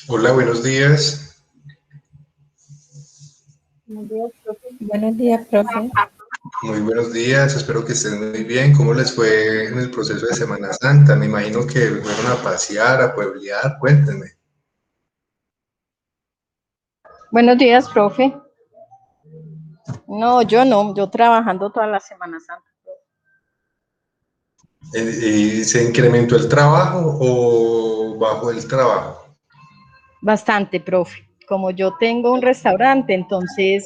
Hola, buenos días. Buenos días, profe. Buenos días, profe. Muy buenos días. Espero que estén muy bien. ¿Cómo les fue en el proceso de Semana Santa? Me imagino que fueron a pasear, a pueblear. Cuéntenme. Buenos días, profe. No, yo trabajando toda la Semana Santa. ¿Y se incrementó el trabajo o bajó el trabajo? Bastante, profe. Como yo tengo un restaurante, entonces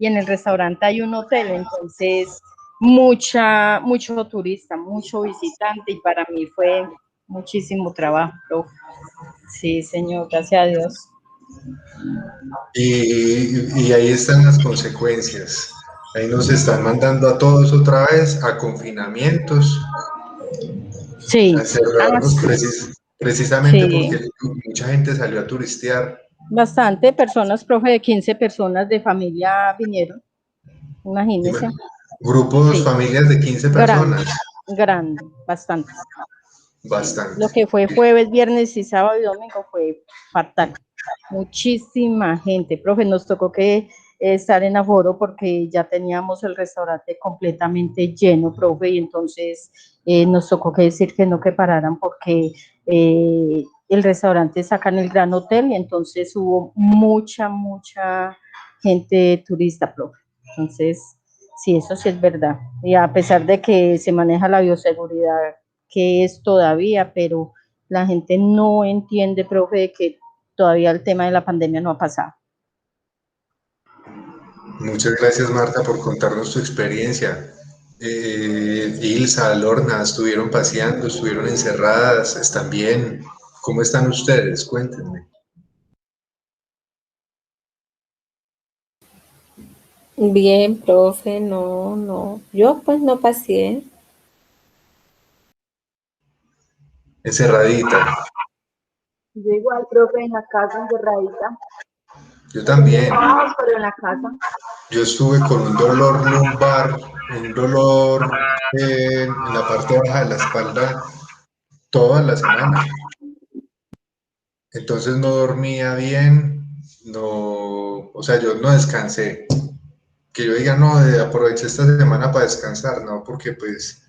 y en el restaurante hay un hotel, entonces mucho turista, mucho visitante, y para mí fue muchísimo trabajo, profe. Sí, señor, gracias a Dios. Y ahí están las consecuencias. Ahí nos están mandando a todos otra vez a confinamientos, Sí, a cerrarnos sí, precisamente sí. porque mucha gente salió a turistear. Bastante personas, profe, de 15 personas de familia vinieron, imagínese. Grupos, Sí, familias de 15 grande, personas. grande, bastante. Sí, lo Bastante. que fue jueves, viernes y sábado y domingo fue fatal. Muchísima gente, profe, nos tocó que estar en aforo porque ya teníamos el restaurante completamente lleno, profe, y entonces nos tocó que decir que no, que pararan porque el restaurante saca en el Gran Hotel y entonces hubo mucha gente turista, profe. Entonces, sí, eso sí es verdad. Y a pesar de que se maneja la bioseguridad, que es todavía, pero la gente no entiende, profe, que todavía el tema de la pandemia no ha pasado. Muchas gracias, Marta, por contarnos tu experiencia. Ilsa, Lorna, estuvieron paseando, estuvieron encerradas, ¿están bien? ¿Cómo están ustedes? Cuéntenme. Bien, profe, no. Yo pues no pasé. Encerradita. Yo igual, profe, en la casa encerradita, Yo haciendo también. trabajo, pero en la casa. Yo estuve con un dolor lumbar, un dolor en la parte baja de la espalda toda la semana. Entonces no dormía bien, no, o sea, yo no descansé. Que yo diga, no, aproveché esta semana para descansar, no, porque pues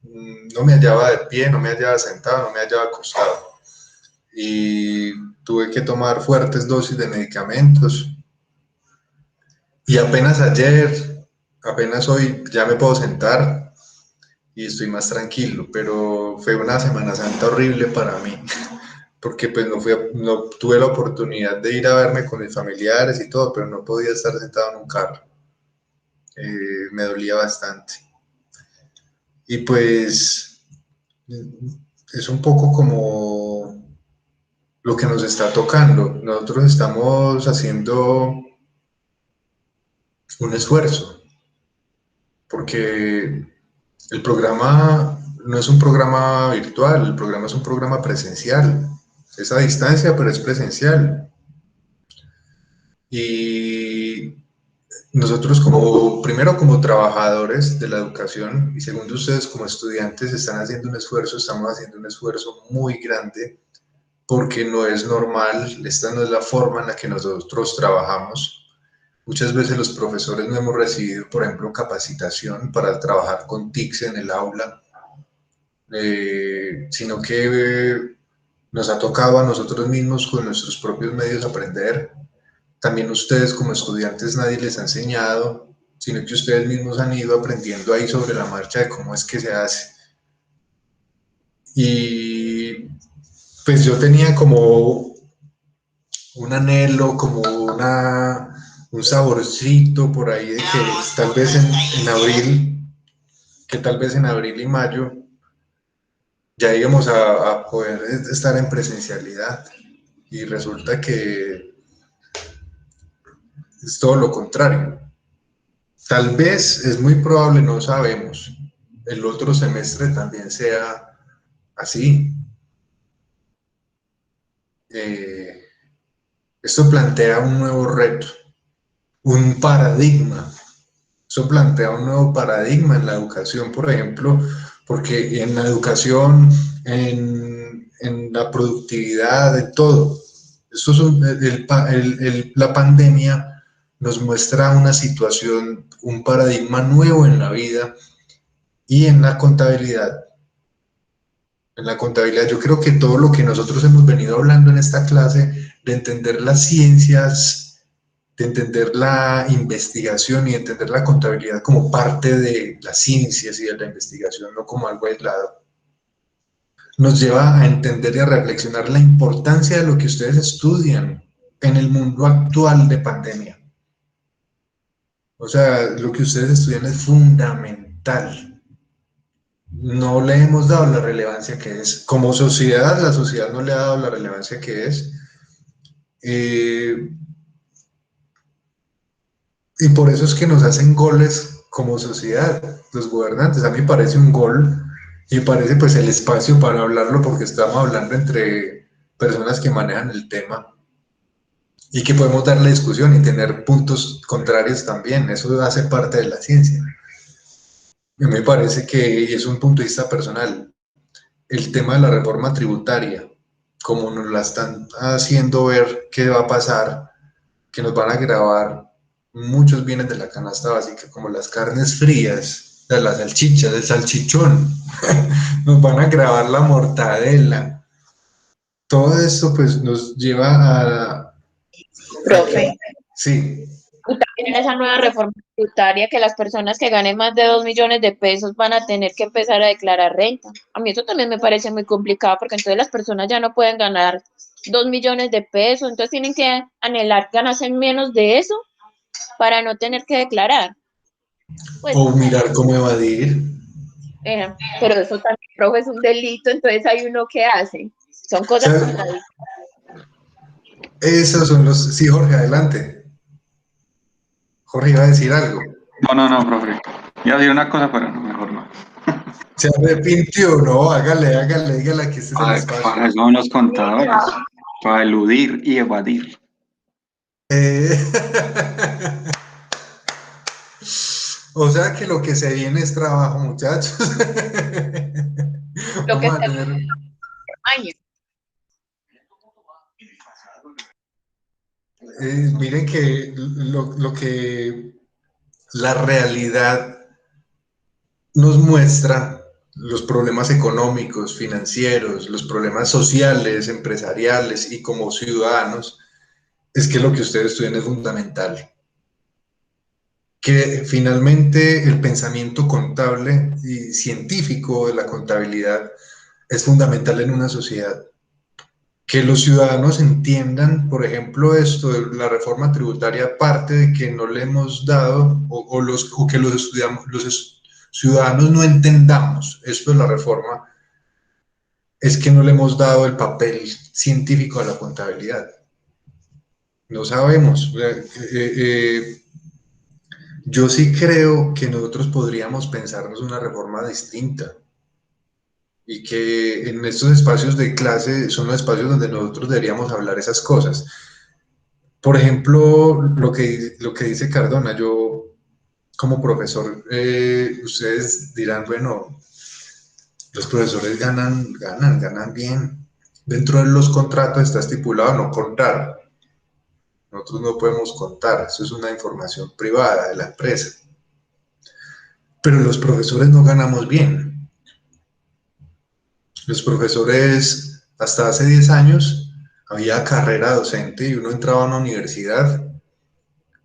no me hallaba de pie, no me hallaba sentado, no me hallaba acostado. Y tuve que tomar fuertes dosis de medicamentos. Y apenas ayer, apenas hoy, ya me puedo sentar y estoy más tranquilo, pero fue una Semana Santa horrible para mí, porque pues no tuve la oportunidad de ir a verme con mis familiares y todo, pero no podía estar sentado en un carro. Me dolía bastante. Y pues es un poco como lo que nos está tocando. Nosotros estamos haciendo un esfuerzo, porque el programa no es un programa virtual, el programa es un programa presencial. Es a distancia, pero es presencial. Y nosotros primero como trabajadores de la educación y segundo ustedes como estudiantes están haciendo un esfuerzo, estamos haciendo un esfuerzo muy grande porque no es normal, esta no es la forma en la que nosotros trabajamos. Muchas veces los profesores no hemos recibido, por ejemplo, capacitación para trabajar con TICs en el aula, sino que nos ha tocado a nosotros mismos con nuestros propios medios aprender. También ustedes como estudiantes nadie les ha enseñado, sino que ustedes mismos han ido aprendiendo ahí sobre la marcha de cómo es que se hace. Y pues yo tenía como un anhelo, como un saborcito por ahí de que tal vez en abril, que tal vez en abril y mayo ya íbamos a poder estar en presencialidad. Y resulta que es todo lo contrario. Tal vez, es muy probable, no sabemos, el otro semestre también sea así. Eh, Esto plantea un nuevo reto, un paradigma. Eso plantea un nuevo paradigma en la educación, por ejemplo, porque en la educación, en la productividad, de todo, La pandemia nos muestra una situación, un paradigma nuevo en la vida y en la contabilidad. En la contabilidad, yo creo que todo lo que nosotros hemos venido hablando en esta clase, de entender las ciencias, de entender la investigación y entender la contabilidad como parte de las ciencias y de la investigación, no como algo aislado, nos lleva a entender y a reflexionar la importancia de lo que ustedes estudian en el mundo actual de pandemia. O sea, lo que ustedes estudian es fundamental. No le hemos dado la relevancia que es. Como sociedad, la sociedad no le ha dado la relevancia que es. Y por eso es que nos hacen goles como sociedad, los gobernantes. A mí me parece un gol y me parece pues el espacio para hablarlo porque estamos hablando entre personas que manejan el tema y que podemos darle discusión y tener puntos contrarios también. Eso hace parte de la ciencia. Y me parece que es un punto de vista personal. El tema de la reforma tributaria, como nos la están haciendo ver qué va a pasar, que nos van a gravar muchos bienes de la canasta básica, como las carnes frías, de las salchichas, del salchichón, nos van a grabar la mortadela. Todo esto pues nos lleva a... Profe, Sí. y también en esa nueva reforma tributaria que las personas que ganen más de 2 millones de pesos van a tener que empezar a declarar renta. A mí eso también me parece muy complicado porque entonces las personas ya no pueden ganar 2 millones de pesos, entonces tienen que anhelar ganarse menos de eso para no tener que declarar. Pues, O mirar cómo evadir. pero eso también, profe, es un delito, entonces hay uno que hace. Son cosas ¿Sabe? contradictorias. Esos son los... Sí, Jorge, adelante. Jorge iba a decir algo. No, profe. Iba a decir una cosa, pero no, mejor no. Se arrepintió, no, hágale, dígale que este es el espacio. Para eso son los contadores, para eludir y evadir. O sea que lo que se viene es trabajo, muchachos. Lo que Vamos a se tener... año. Miren que lo que la realidad nos muestra, los problemas económicos, financieros, los problemas sociales, empresariales y como ciudadanos, es que lo que ustedes estudian es fundamental. Que finalmente el pensamiento contable y científico de la contabilidad es fundamental en una sociedad. Que los ciudadanos entiendan, por ejemplo, esto de la reforma tributaria, parte de que no le hemos dado, o que los ciudadanos no entendamos esto de la reforma, es que no le hemos dado el papel científico a la contabilidad. No sabemos. Yo sí creo que nosotros podríamos pensarnos una reforma distinta y que en estos espacios de clase son los espacios donde nosotros deberíamos hablar esas cosas. Por ejemplo, lo que dice Cardona, yo como profesor, ustedes dirán, bueno, los profesores ganan bien. Dentro de los contratos está estipulado no contar. Nosotros no podemos contar, eso es una información privada de la empresa. Pero los profesores no ganamos bien. Los profesores, hasta hace 10 años, había carrera docente y uno entraba a una universidad,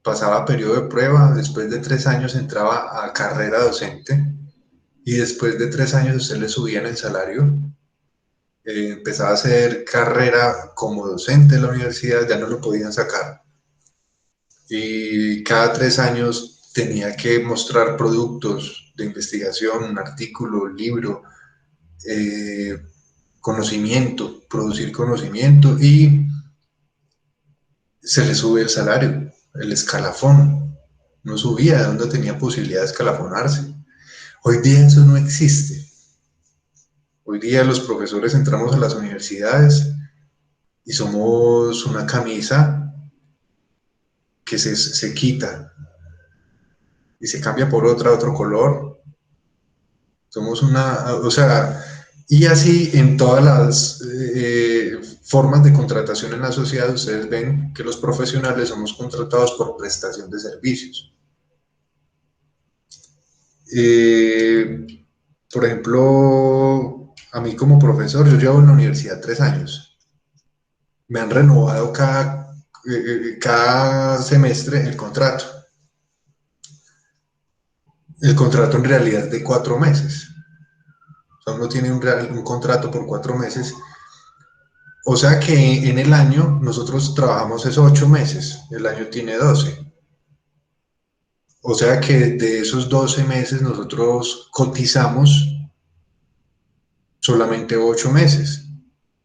pasaba periodo de prueba, después de 3 años entraba a carrera docente y después de 3 años usted le subían el salario, empezaba a hacer carrera como docente en la universidad, ya no lo podían sacar. Y cada 3 años tenía que mostrar productos de investigación, un artículo, un libro, conocimiento, producir conocimiento y se le sube el salario, el escalafón. No subía de donde tenía posibilidad de escalafonarse. Hoy día eso no existe. Hoy día los profesores entramos a las universidades y somos una camisa que se quita y se cambia por otra, otro color. Somos una, o sea, y así en todas las formas de contratación en la sociedad, ustedes ven que los profesionales somos contratados por prestación de servicios. Por ejemplo, a mí como profesor, yo llevo en la universidad 3 años. Me han renovado cada semestre el contrato. El contrato en realidad es de 4 meses. O sea, uno tiene un contrato por 4 meses. O sea que en el año nosotros trabajamos esos 8 meses. El año tiene 12. O sea que de esos 12 meses nosotros cotizamos solamente 8 meses.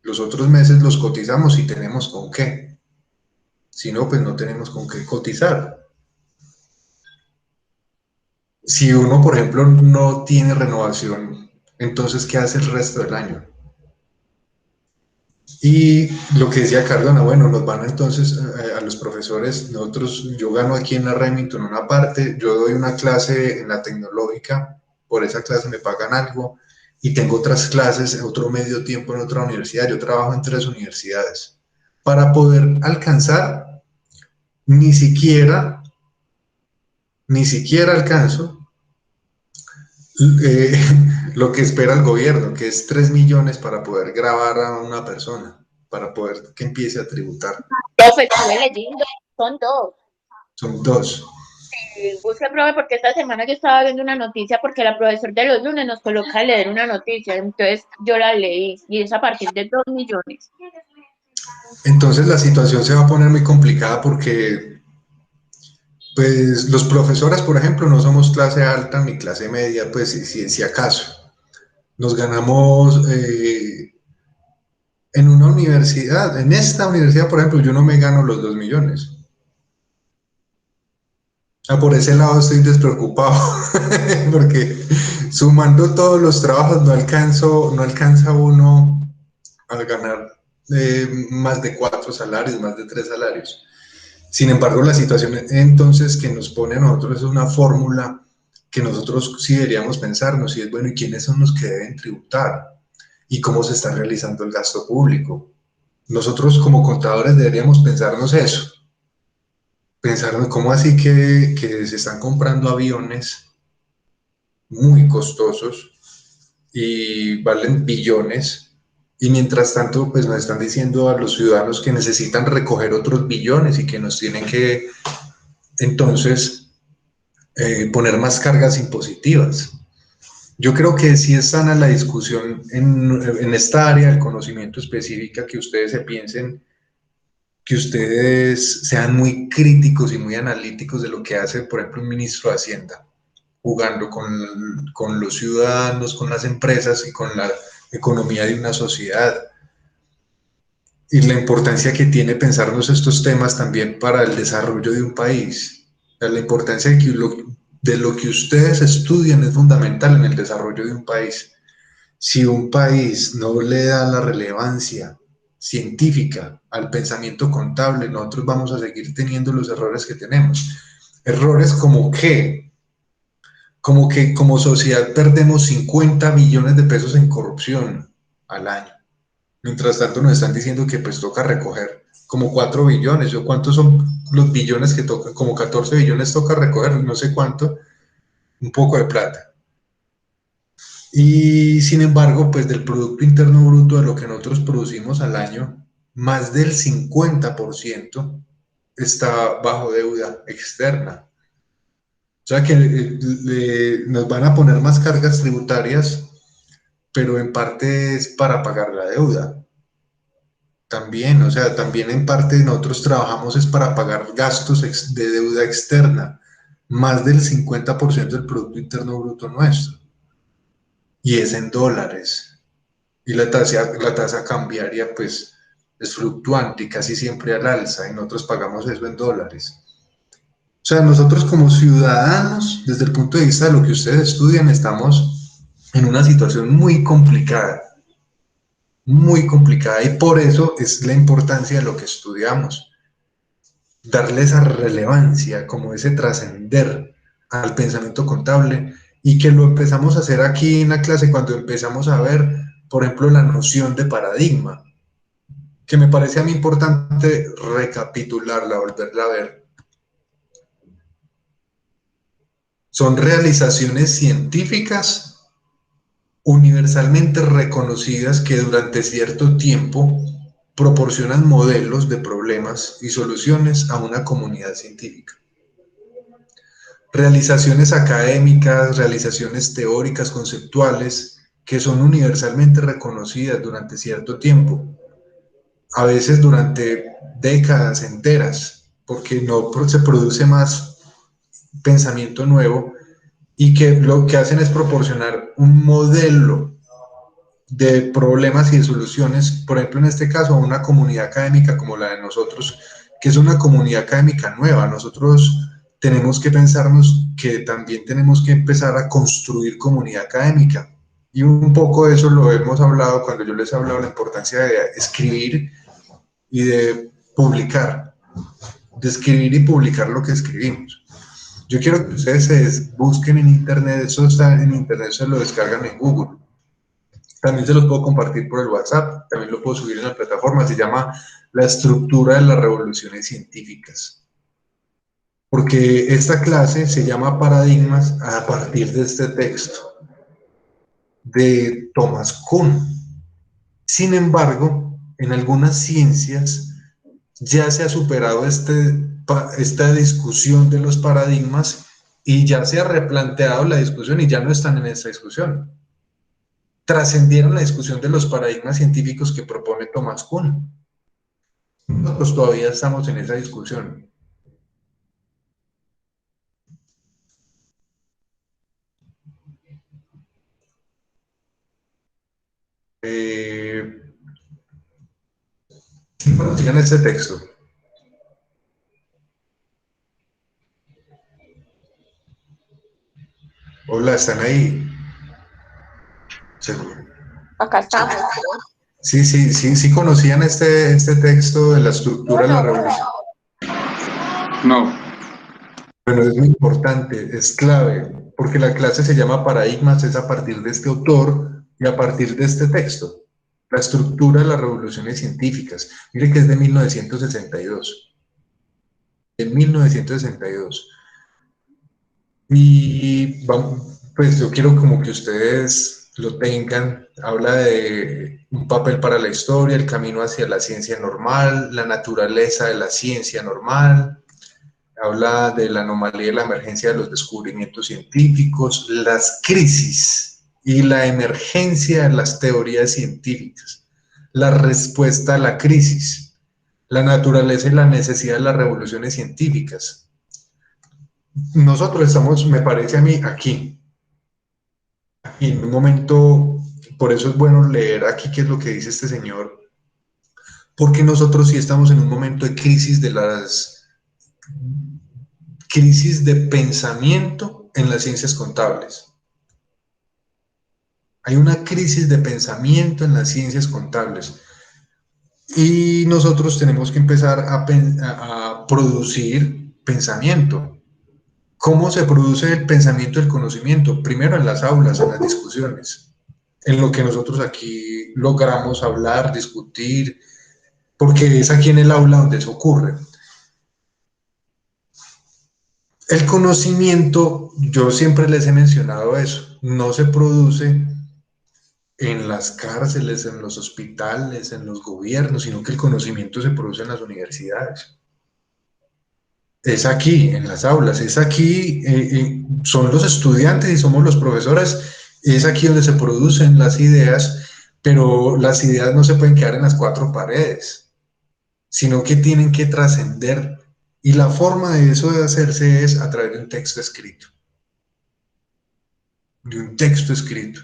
Los otros meses los cotizamos y tenemos con qué. Si no, pues no tenemos con qué cotizar. Si uno, por ejemplo, no tiene renovación, entonces, ¿qué hace el resto del año? Y lo que decía Cardona, bueno, nos van entonces a los profesores, yo gano aquí en la Remington una parte, yo doy una clase en la tecnológica, por esa clase me pagan algo, y tengo otras clases, otro medio tiempo en otra universidad, yo trabajo en 3 universidades. Para poder alcanzar, ni siquiera alcanzo lo que espera el gobierno, que es 3 millones para poder grabar a una persona, para poder que empiece a tributar. Profe, estuve leyendo, son 2. Son 2. Busque, profe, porque esta semana yo estaba viendo una noticia, porque la profesora de los lunes nos coloca a leer una noticia, entonces yo la leí, y es a partir de 2 millones. Entonces la situación se va a poner muy complicada porque, pues, los profesores, por ejemplo, no somos clase alta ni clase media, pues, si acaso. Nos ganamos en una universidad, en esta universidad, por ejemplo, yo no me gano los 2 millones. Por ese lado estoy despreocupado, porque sumando todos los trabajos no alcanza uno a ganar más de 4 salarios, más de 3 salarios. Sin embargo, la situación entonces que nos pone a nosotros es una fórmula que nosotros sí deberíamos pensarnos, y es, bueno, ¿y quiénes son los que deben tributar? ¿Y cómo se está realizando el gasto público? Nosotros como contadores deberíamos pensarnos eso. Pensaron cómo así que se están comprando aviones muy costosos y valen billones, y mientras tanto pues nos están diciendo a los ciudadanos que necesitan recoger otros billones y que nos tienen que entonces poner más cargas impositivas. Yo creo que sí es sana la discusión en esta área del conocimiento específica, que ustedes se piensen, que ustedes sean muy críticos y muy analíticos de lo que hace, por ejemplo, un ministro de Hacienda, jugando con los ciudadanos, con las empresas y con la economía de una sociedad. Y la importancia que tiene pensarnos estos temas también para el desarrollo de un país. La importancia de lo que ustedes estudian es fundamental en el desarrollo de un país. Si un país no le da la relevancia científica al pensamiento contable, nosotros vamos a seguir teniendo los errores que tenemos. Errores como que como sociedad perdemos 50 billones de pesos en corrupción al año. Mientras tanto nos están diciendo que pues toca recoger como 4 billones, o cuántos son los billones que toca, como 14 billones toca recoger, no sé cuánto, un poco de plata. Y sin embargo, pues del Producto Interno Bruto, de lo que nosotros producimos al año, más del 50% está bajo deuda externa. O sea que nos van a poner más cargas tributarias, pero en parte es para pagar la deuda. También, o sea, también en parte nosotros trabajamos es para pagar gastos de deuda externa, más del 50% del Producto Interno Bruto nuestro. Y es en dólares. Y la tasa cambiaria, pues, es fluctuante y casi siempre al alza, y nosotros pagamos eso en dólares. O sea, nosotros como ciudadanos, desde el punto de vista de lo que ustedes estudian, estamos en una situación muy complicada, y por eso es la importancia de lo que estudiamos, darle esa relevancia, como ese trascender al pensamiento contable, y que lo empezamos a hacer aquí en la clase cuando empezamos a ver, por ejemplo, la noción de paradigma. que me parece a mí importante recapitularla, volverla a ver. Son realizaciones científicas universalmente reconocidas que durante cierto tiempo proporcionan modelos de problemas y soluciones a una comunidad científica. Realizaciones académicas, realizaciones teóricas, conceptuales, que son universalmente reconocidas durante cierto tiempo, a veces durante décadas enteras, porque no se produce más pensamiento nuevo, y que lo que hacen es proporcionar un modelo de problemas y de soluciones, por ejemplo, en este caso, a una comunidad académica como la de nosotros, que es una comunidad académica nueva. Nosotros tenemos que pensarnos que también tenemos que empezar a construir comunidad académica. Y un poco de eso lo hemos hablado cuando yo les he hablado de la importancia de escribir y de publicar, de escribir y publicar lo que escribimos. Yo quiero que ustedes busquen en internet, eso está en internet, se lo descargan en Google. También se los puedo compartir por el WhatsApp, también lo puedo subir en la plataforma, se llama La estructura de las revoluciones científicas. Porque esta clase se llama Paradigmas a partir de este texto de Thomas Kuhn. Sin embargo, en algunas ciencias ya se ha superado esta discusión de los paradigmas y ya se ha replanteado la discusión y ya no están en esta discusión. Trascendieron la discusión de los paradigmas científicos que propone Thomas Kuhn. Nosotros todavía estamos en esa discusión. Sigan este texto. Hola, ¿están ahí? ¿Seguro? Acá estamos. Sí conocían este texto de la estructura de la revolución. No, Bueno, es muy importante, es clave, porque la clase se llama Paradigmas, es a partir de este autor y a partir de este texto. La estructura de las revoluciones científicas. Mire que es de 1962. De 1962. Y vamos, pues yo quiero como que ustedes lo tengan. Habla de un papel para la historia, el camino hacia la ciencia normal, la naturaleza de la ciencia normal. Habla de la anomalía y la emergencia de los descubrimientos científicos, las crisis y la emergencia de las teorías científicas, la respuesta a la crisis, la naturaleza y la necesidad de las revoluciones científicas. Nosotros estamos, me parece a mí, aquí en un momento, por eso es bueno leer aquí qué es lo que dice este señor, porque nosotros sí estamos en un momento de crisis de pensamiento en las ciencias contables. Hay una crisis de pensamiento en las ciencias contables. Y nosotros tenemos que empezar a producir pensamiento. ¿Cómo se produce el pensamiento del conocimiento? Primero en las aulas, en las discusiones, en lo que nosotros aquí logramos hablar, discutir, porque es aquí en el aula donde eso ocurre. El conocimiento, yo siempre les he mencionado eso, no se produce en las cárceles, en los hospitales, en los gobiernos, sino que el conocimiento se produce en las universidades. Es aquí, en las aulas, es aquí, son los estudiantes y somos los profesores, es aquí donde se producen las ideas, pero las ideas no se pueden quedar en las cuatro paredes, sino que tienen que trascender. Y la forma de eso de hacerse es a través de un texto escrito. De un texto escrito.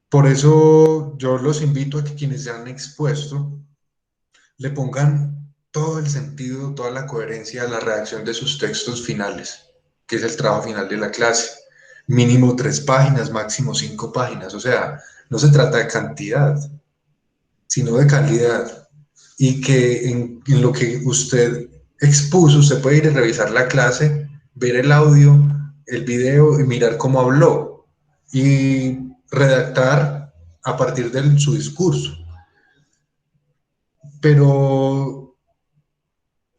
Por eso yo los invito a que quienes se han expuesto le pongan todo el sentido, toda la coherencia a la redacción de sus textos finales, que es el trabajo final de la clase. Mínimo 3 páginas, máximo 5 páginas. O sea, no se trata de cantidad, sino de calidad. Y que en lo que usted expuso, usted puede ir a revisar la clase, ver el audio, el video y mirar cómo habló y redactar a partir de su discurso. pero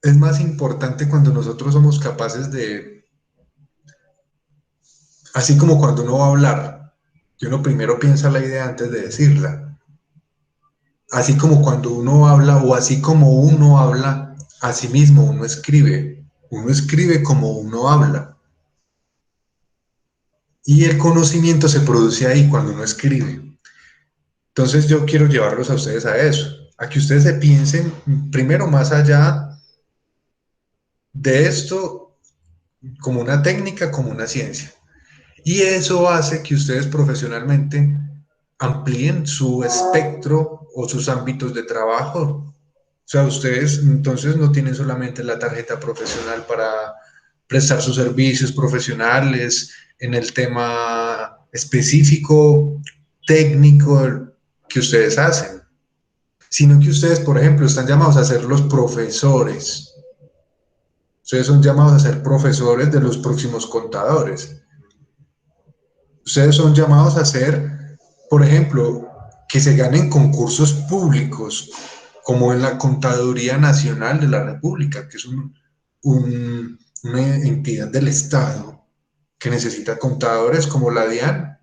es más importante cuando nosotros somos capaces de, así como cuando uno va a hablar, que uno primero piensa la idea antes de decirla, así como cuando uno habla o así como uno habla, así mismo uno escribe como uno habla. Y el conocimiento se produce ahí cuando uno escribe. Entonces yo quiero llevarlos a ustedes a eso, a que ustedes se piensen primero más allá de esto como una técnica, como una ciencia. Y eso hace que ustedes profesionalmente amplíen su espectro o sus ámbitos de trabajo. O sea, ustedes entonces no tienen solamente la tarjeta profesional para prestar sus servicios profesionales en el tema específico, técnico que ustedes hacen, sino que ustedes, por ejemplo, están llamados a ser los profesores. Ustedes son llamados a ser profesores de los próximos contadores. Ustedes son llamados a ser, por ejemplo, que se ganen concursos públicos, como en la Contaduría Nacional de la República, que es una entidad del Estado que necesita contadores como la DIAN,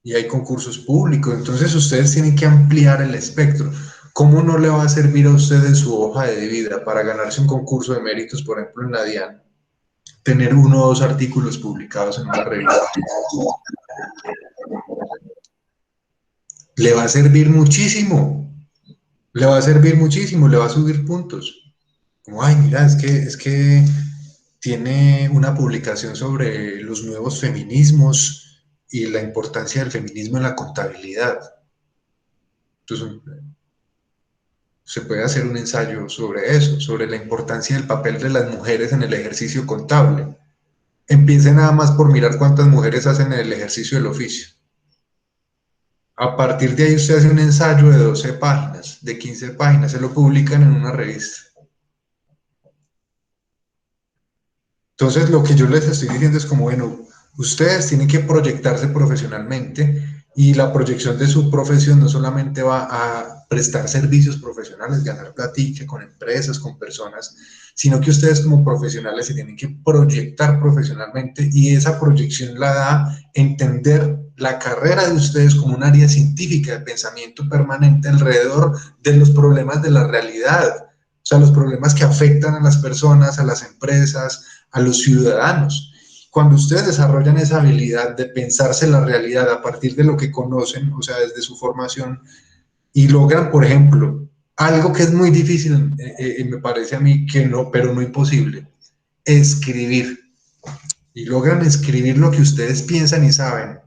y hay concursos públicos. Entonces ustedes tienen que ampliar el espectro. ¿Cómo no le va a servir a usted en su hoja de vida para ganarse un concurso de méritos, por ejemplo, en la DIAN, tener uno o dos artículos publicados en una revista? Le va a servir muchísimo, le va a servir muchísimo, le va a subir puntos. Como, ay, mira, es que tiene una publicación sobre los nuevos feminismos y la importancia del feminismo en la contabilidad. Entonces, se puede hacer un ensayo sobre eso, sobre la importancia del papel de las mujeres en el ejercicio contable. Empiece nada más por mirar cuántas mujeres hacen el ejercicio del oficio. A partir de ahí usted hace un ensayo de 12 páginas, de 15 páginas, se lo publican en una revista. Entonces, lo que yo les estoy diciendo es como, bueno, ustedes tienen que proyectarse profesionalmente y la proyección de su profesión no solamente va a prestar servicios profesionales, ganar platica con empresas, con personas, sino que ustedes como profesionales se tienen que proyectar profesionalmente y esa proyección la da entender la carrera de ustedes como un área científica de pensamiento permanente alrededor de los problemas de la realidad, o sea, los problemas que afectan a las personas, a las empresas, a los ciudadanos. Cuando ustedes desarrollan esa habilidad de pensarse la realidad a partir de lo que conocen, o sea, desde su formación, y logran, por ejemplo, algo que es muy difícil, me parece a mí que no, pero no imposible, escribir. Y logran escribir lo que ustedes piensan y saben,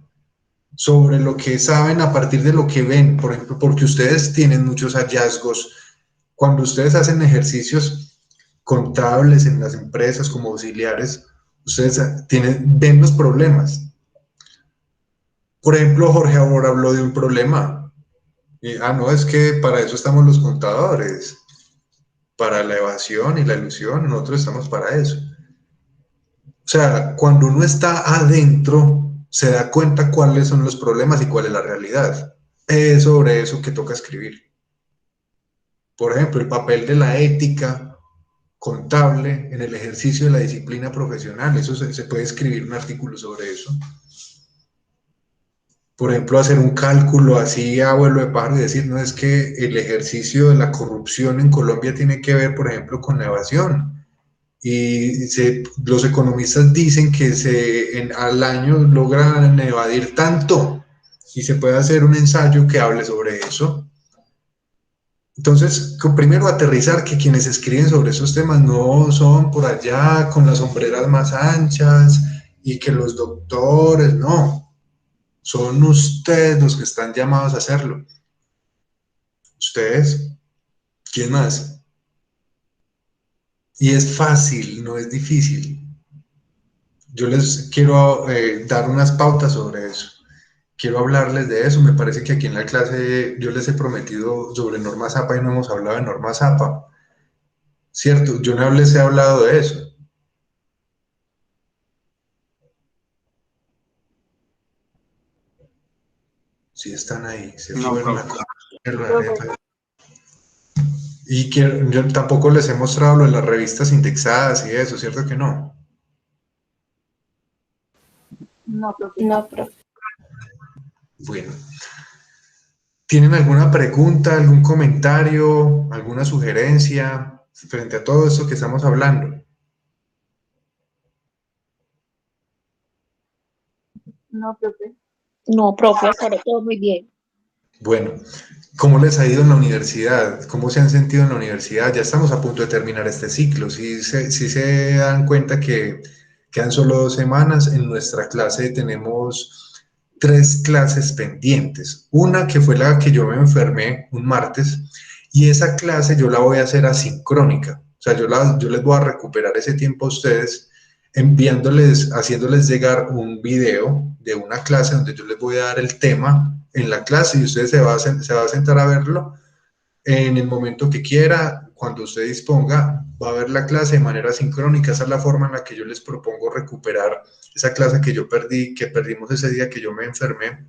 sobre lo que saben a partir de lo que ven, por ejemplo, porque ustedes tienen muchos hallazgos. Cuando ustedes hacen ejercicios contables en las empresas como auxiliares, ustedes ven los problemas. Por ejemplo, Jorge ahora habló de un problema. No, es que para eso estamos los contadores, para la evasión y la ilusión, nosotros estamos para eso. O sea, cuando uno está adentro, se da cuenta cuáles son los problemas y cuál es la realidad. Es sobre eso que toca escribir. Por ejemplo, el papel de la ética contable en el ejercicio de la disciplina profesional. Eso se puede escribir un artículo sobre eso. Por ejemplo, hacer un cálculo así a vuelo de pájaro y decir, no, es que el ejercicio de la corrupción en Colombia tiene que ver, por ejemplo, con la evasión. Y los economistas dicen que al año logran evadir tanto y se puede hacer un ensayo que hable sobre eso. Entonces, primero aterrizar que quienes escriben sobre esos temas no son por allá con las sombreras más anchas y que los doctores, no, son ustedes los que están llamados a hacerlo. Ustedes, ¿quién más? Y es fácil, no es difícil. Yo les quiero dar unas pautas sobre eso. Quiero hablarles de eso. Me parece que aquí en la clase yo les he prometido sobre normas APA y no hemos hablado de normas APA. Cierto, yo no les he hablado de eso. Si están ahí, se No, fueron a profe. comer. Y que yo tampoco les he mostrado lo de las revistas indexadas y eso, ¿cierto que no? No, profe. No, profe. Bueno, ¿tienen alguna pregunta, algún comentario, alguna sugerencia frente a todo esto que estamos hablando? No, profe. No, profe, hasta ahora todo muy bien. Bueno, ¿cómo les ha ido en la universidad? ¿Cómo se han sentido en la universidad? Ya estamos a punto de terminar este ciclo. Si se dan cuenta que quedan solo 2 semanas, en nuestra clase tenemos 3 clases pendientes. Una que fue la que yo me enfermé un martes y esa clase yo la voy a hacer asincrónica. O sea, yo les voy a recuperar ese tiempo a ustedes enviándoles, haciéndoles llegar un video de una clase donde yo les voy a dar el tema en la clase y ustedes se va a sentar a verlo en el momento que quiera, cuando usted disponga, va a ver la clase de manera sincrónica. Esa es la forma en la que yo les propongo recuperar esa clase que yo perdí, que perdimos ese día que yo me enfermé.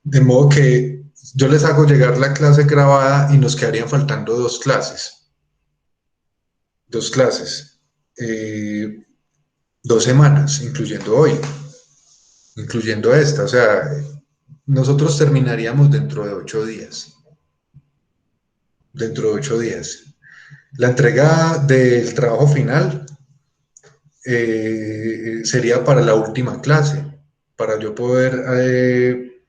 De modo que yo les hago llegar la clase grabada y nos quedarían faltando 2 clases. 2 clases. 2 semanas, incluyendo hoy, incluyendo esta. O sea, nosotros terminaríamos dentro de 8 días. Dentro de 8 días. La entrega del trabajo final sería para la última clase, para yo poder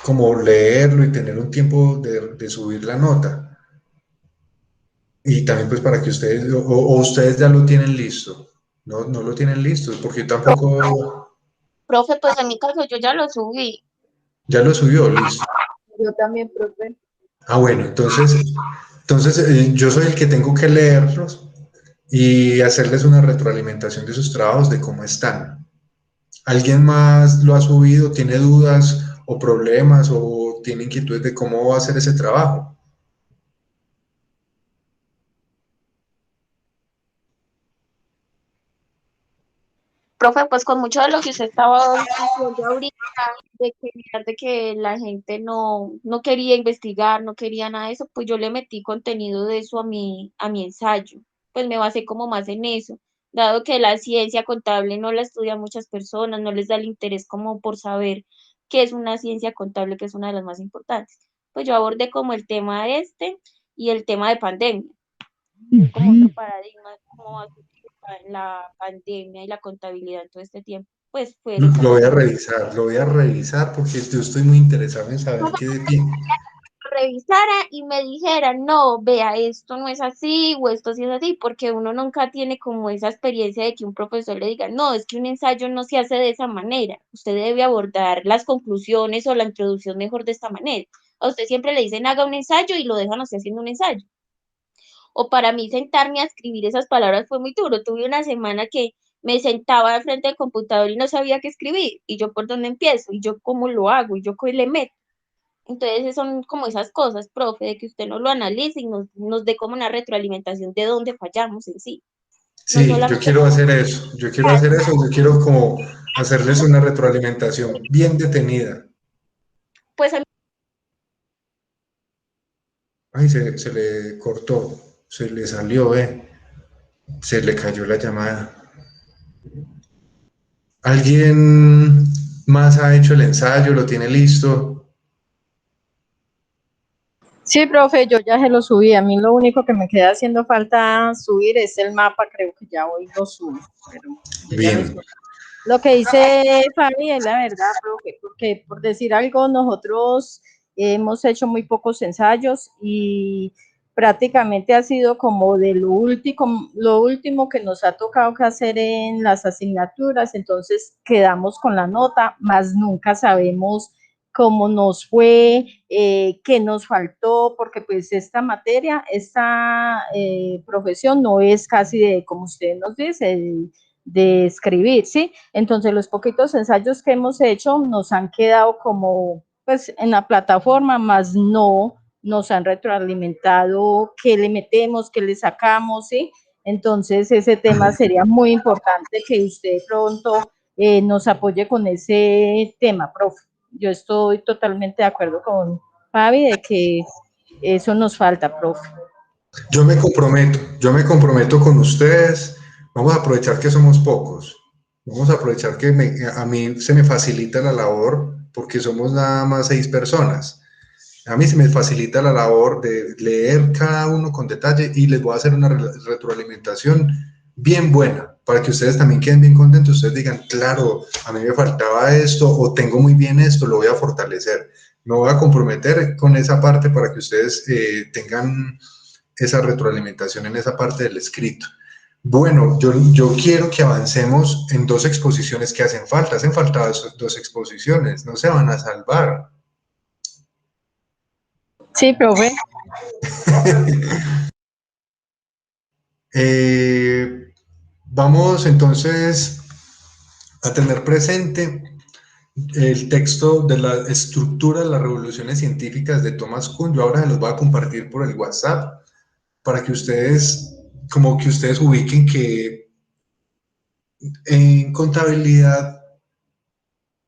como leerlo y tener un tiempo de subir la nota. Y también pues para que ustedes, o ustedes ya lo tienen listo. No, no lo tienen listo, porque tampoco Profe, pues en mi caso yo ya lo subí. ya lo subió, listo. Yo también, profe. Ah, bueno, entonces yo soy el que tengo que leerlos y hacerles una retroalimentación de sus trabajos, de cómo están. ¿Alguien más lo ha subido? ¿Tiene dudas o problemas o tiene inquietudes de cómo va a hacer ese trabajo? Profe, pues con mucho de lo que usted estaba diciendo ahorita, de que la gente no quería investigar, no quería nada de eso, pues yo le metí contenido de eso a mi ensayo. Pues me basé como más en eso, dado que la ciencia contable no la estudian muchas personas, no les da el interés como por saber qué es una ciencia contable, que es una de las más importantes. Pues yo abordé como el tema este y el tema de pandemia, como otro paradigma, cómo va a surgir la pandemia y la contabilidad en todo este tiempo. Pues fue exactamente Lo voy a revisar porque yo estoy muy interesado en saber qué tiene. revisara y me dijera, no, vea, esto no es así o esto sí es así, porque uno nunca tiene como esa experiencia de que un profesor le diga, no, es que un ensayo no se hace de esa manera, usted debe abordar las conclusiones o la introducción mejor de esta manera. A usted siempre le dicen, haga un ensayo y lo dejan así haciendo un ensayo. O para mí sentarme a escribir esas palabras fue muy duro. Tuve una semana que me sentaba al frente del computador y no sabía qué escribir, y yo por dónde empiezo, y yo cómo lo hago, y yo qué le meto. Entonces son como esas cosas, profe, de que usted no lo analice y nos dé como una retroalimentación de dónde fallamos en sí. No Sí, yo solamente, quiero hacer eso, yo quiero como hacerles una retroalimentación bien detenida. pues a mí Ay, se le cortó, se le salió, se le cayó la llamada. ¿Alguien más ha hecho el ensayo? ¿Lo tiene listo? Sí, profe, yo ya se lo subí. A mí lo único que me queda haciendo falta subir es el mapa. Creo que ya hoy lo subo, pero yo ya lo Bien. subí. Lo que dice Fabi es la verdad, profe, porque por decir algo, nosotros hemos hecho muy pocos ensayos y prácticamente ha sido como de lo último que nos ha tocado que hacer en las asignaturas, entonces quedamos con la nota, más nunca sabemos cómo nos fue, qué nos faltó, porque pues esta materia, esta profesión no es casi de, como usted nos dice, de escribir, ¿sí? Entonces los poquitos ensayos que hemos hecho nos han quedado como pues en la plataforma, más no nos han retroalimentado qué le metemos, qué le sacamos, ¿sí? Entonces ese tema sería muy importante que usted pronto nos apoye con ese tema, profe. Yo estoy totalmente de acuerdo con Fabi de que eso nos falta, profe. Yo me comprometo con ustedes. Vamos a aprovechar que somos pocos. Vamos a aprovechar que a mí se me facilita la labor porque somos nada más 6 personas. A mí se me facilita la labor de leer cada uno con detalle y les voy a hacer una retroalimentación bien buena para que ustedes también queden bien contentos. Ustedes digan, claro, a mí me faltaba esto o tengo muy bien esto, lo voy a fortalecer. Me voy a comprometer con esa parte para que ustedes tengan esa retroalimentación en esa parte del escrito. Bueno, yo quiero que avancemos en 2 exposiciones que hacen falta 2 exposiciones, no se van a salvar. Sí, profe. Vamos entonces a tener presente el texto de la estructura de las revoluciones científicas de Thomas Kuhn. Yo ahora se los voy a compartir por el WhatsApp para que ustedes, como que ustedes ubiquen que en contabilidad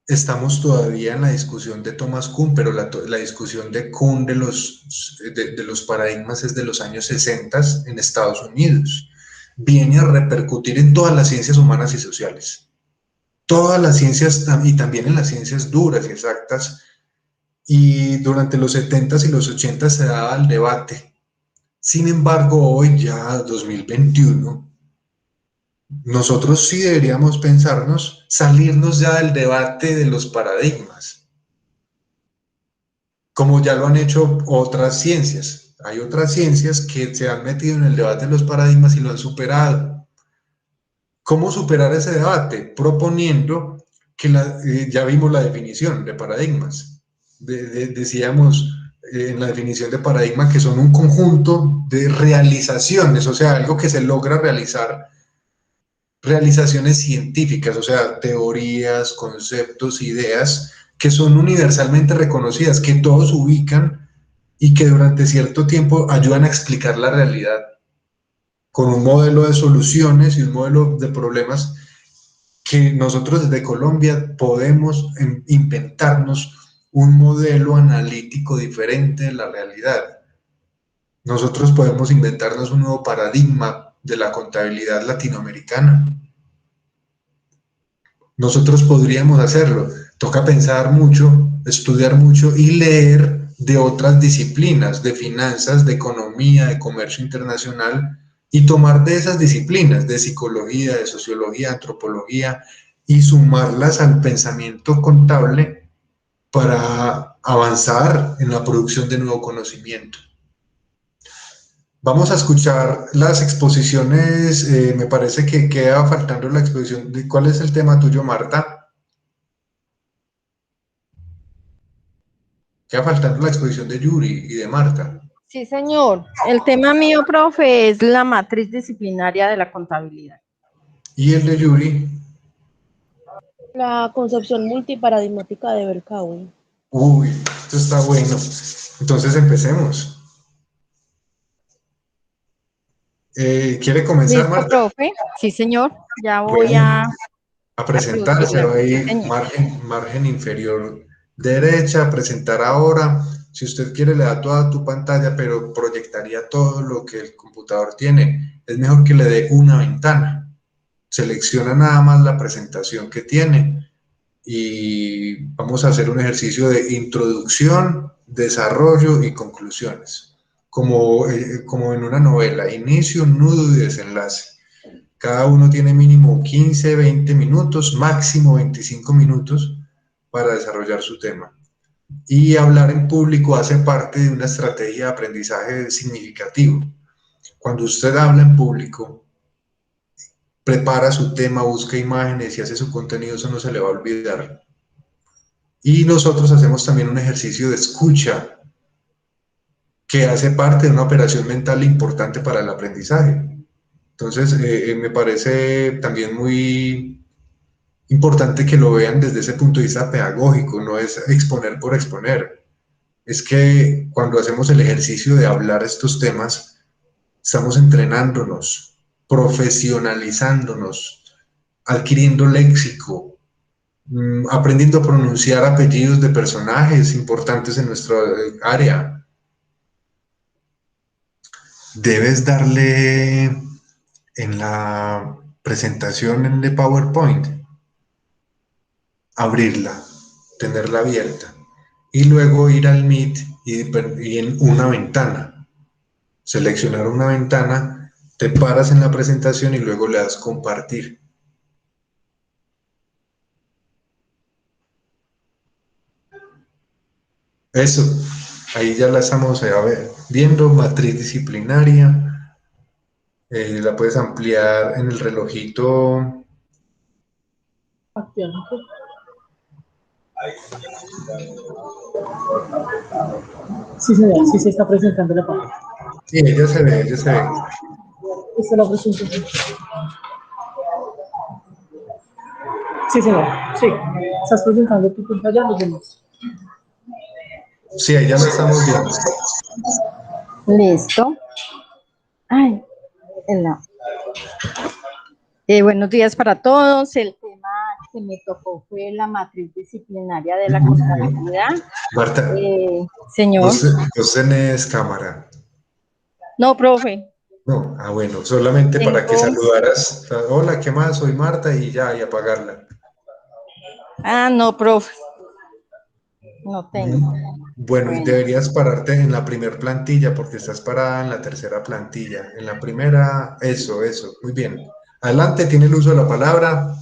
estamos todavía en la discusión de Thomas Kuhn, pero la discusión de Kuhn de los paradigmas es de los años 60 en Estados Unidos. Viene a repercutir en todas las ciencias humanas y sociales. Todas las ciencias y también en las ciencias duras y exactas. Y durante los 70s y los 80s se daba el debate. Sin embargo, hoy ya 2021, nosotros sí deberíamos pensarnos, salirnos ya del debate de los paradigmas, como ya lo han hecho otras ciencias. Hay otras ciencias que se han metido en el debate de los paradigmas y lo han superado. ¿Cómo superar ese debate? Proponiendo que ya vimos la definición de paradigmas. Decíamos en la definición de paradigma que son un conjunto de realizaciones, o sea, algo que se logra realizar, realizaciones científicas, o sea, teorías, conceptos, ideas que son universalmente reconocidas, que todos ubican y que durante cierto tiempo ayudan a explicar la realidad con un modelo de soluciones y un modelo de problemas que nosotros desde Colombia podemos inventarnos un modelo analítico diferente de la realidad. Nosotros podemos inventarnos un nuevo paradigma de la contabilidad latinoamericana. Nosotros podríamos hacerlo. Toca pensar mucho, estudiar mucho y leer de otras disciplinas, de finanzas, de economía, de comercio internacional, y tomar de esas disciplinas, de psicología, de sociología, antropología, y sumarlas al pensamiento contable para avanzar en la producción de nuevo conocimiento. Vamos a escuchar las exposiciones. Me parece que queda faltando la exposición. ¿Cuál es el tema tuyo, Marta? Queda faltando la exposición de Yuri y de Marta. Sí, señor. El tema mío, profe, es la matriz disciplinaria de la contabilidad. ¿Y el de Yuri? La concepción multiparadigmática de Berkowitz. Uy, esto está bueno. Entonces empecemos. ¿Quiere comenzar, ¿Listo, Marta? profe? Sí, señor. Ya voy Bueno, a presentarse, producirla. va a ir Señor. margen inferior derecha, presentar ahora. Si usted quiere le da toda tu pantalla, pero proyectaría todo lo que el computador tiene. Es mejor que le dé una ventana. Selecciona nada más la presentación que tiene y vamos a hacer un ejercicio de introducción, desarrollo y conclusiones. Como en una novela, inicio, nudo y desenlace. Cada uno tiene mínimo 15, 20 minutos, máximo 25 minutos para desarrollar su tema. Y hablar en público hace parte de una estrategia de aprendizaje significativo. Cuando usted habla en público, prepara su tema, busca imágenes y hace su contenido, eso no se le va a olvidar. Y nosotros hacemos también un ejercicio de escucha que hace parte de una operación mental importante para el aprendizaje. Entonces, me parece también muy importante que lo vean desde ese punto de vista pedagógico, no es exponer por exponer. Es que cuando hacemos el ejercicio de hablar estos temas, estamos entrenándonos, profesionalizándonos, adquiriendo léxico, aprendiendo a pronunciar apellidos de personajes importantes en nuestra área. debes darle en la presentación de PowerPoint, abrirla, tenerla abierta y luego ir al Meet y en una ventana, seleccionar una ventana, te paras en la presentación y luego le das compartir. Eso, ahí ya la estamos viendo, matriz disciplinaria, la puedes ampliar en el relojito. Sí se está presentando la parte. Sí, ella se ve, ella se ve. Esta es la presentación. Sí se ve, sí. Estás presentando tu pantalla a los demás. Sí, ahí ya la estamos viendo. Listo. Ay, no. Buenos días para todos. El tema que me tocó fue la matriz disciplinaria de la contabilidad. Marta, señor. ¿vos tenés cámara? No, profe. No, bueno, solamente para que saludaras. Hola, ¿qué más? Soy Marta y ya, y apagarla. Ah, no, profe. No tengo. Bueno, y deberías pararte en la primera plantilla porque estás parada en la tercera plantilla. En la primera, eso, muy bien. Adelante, tiene el uso de la palabra.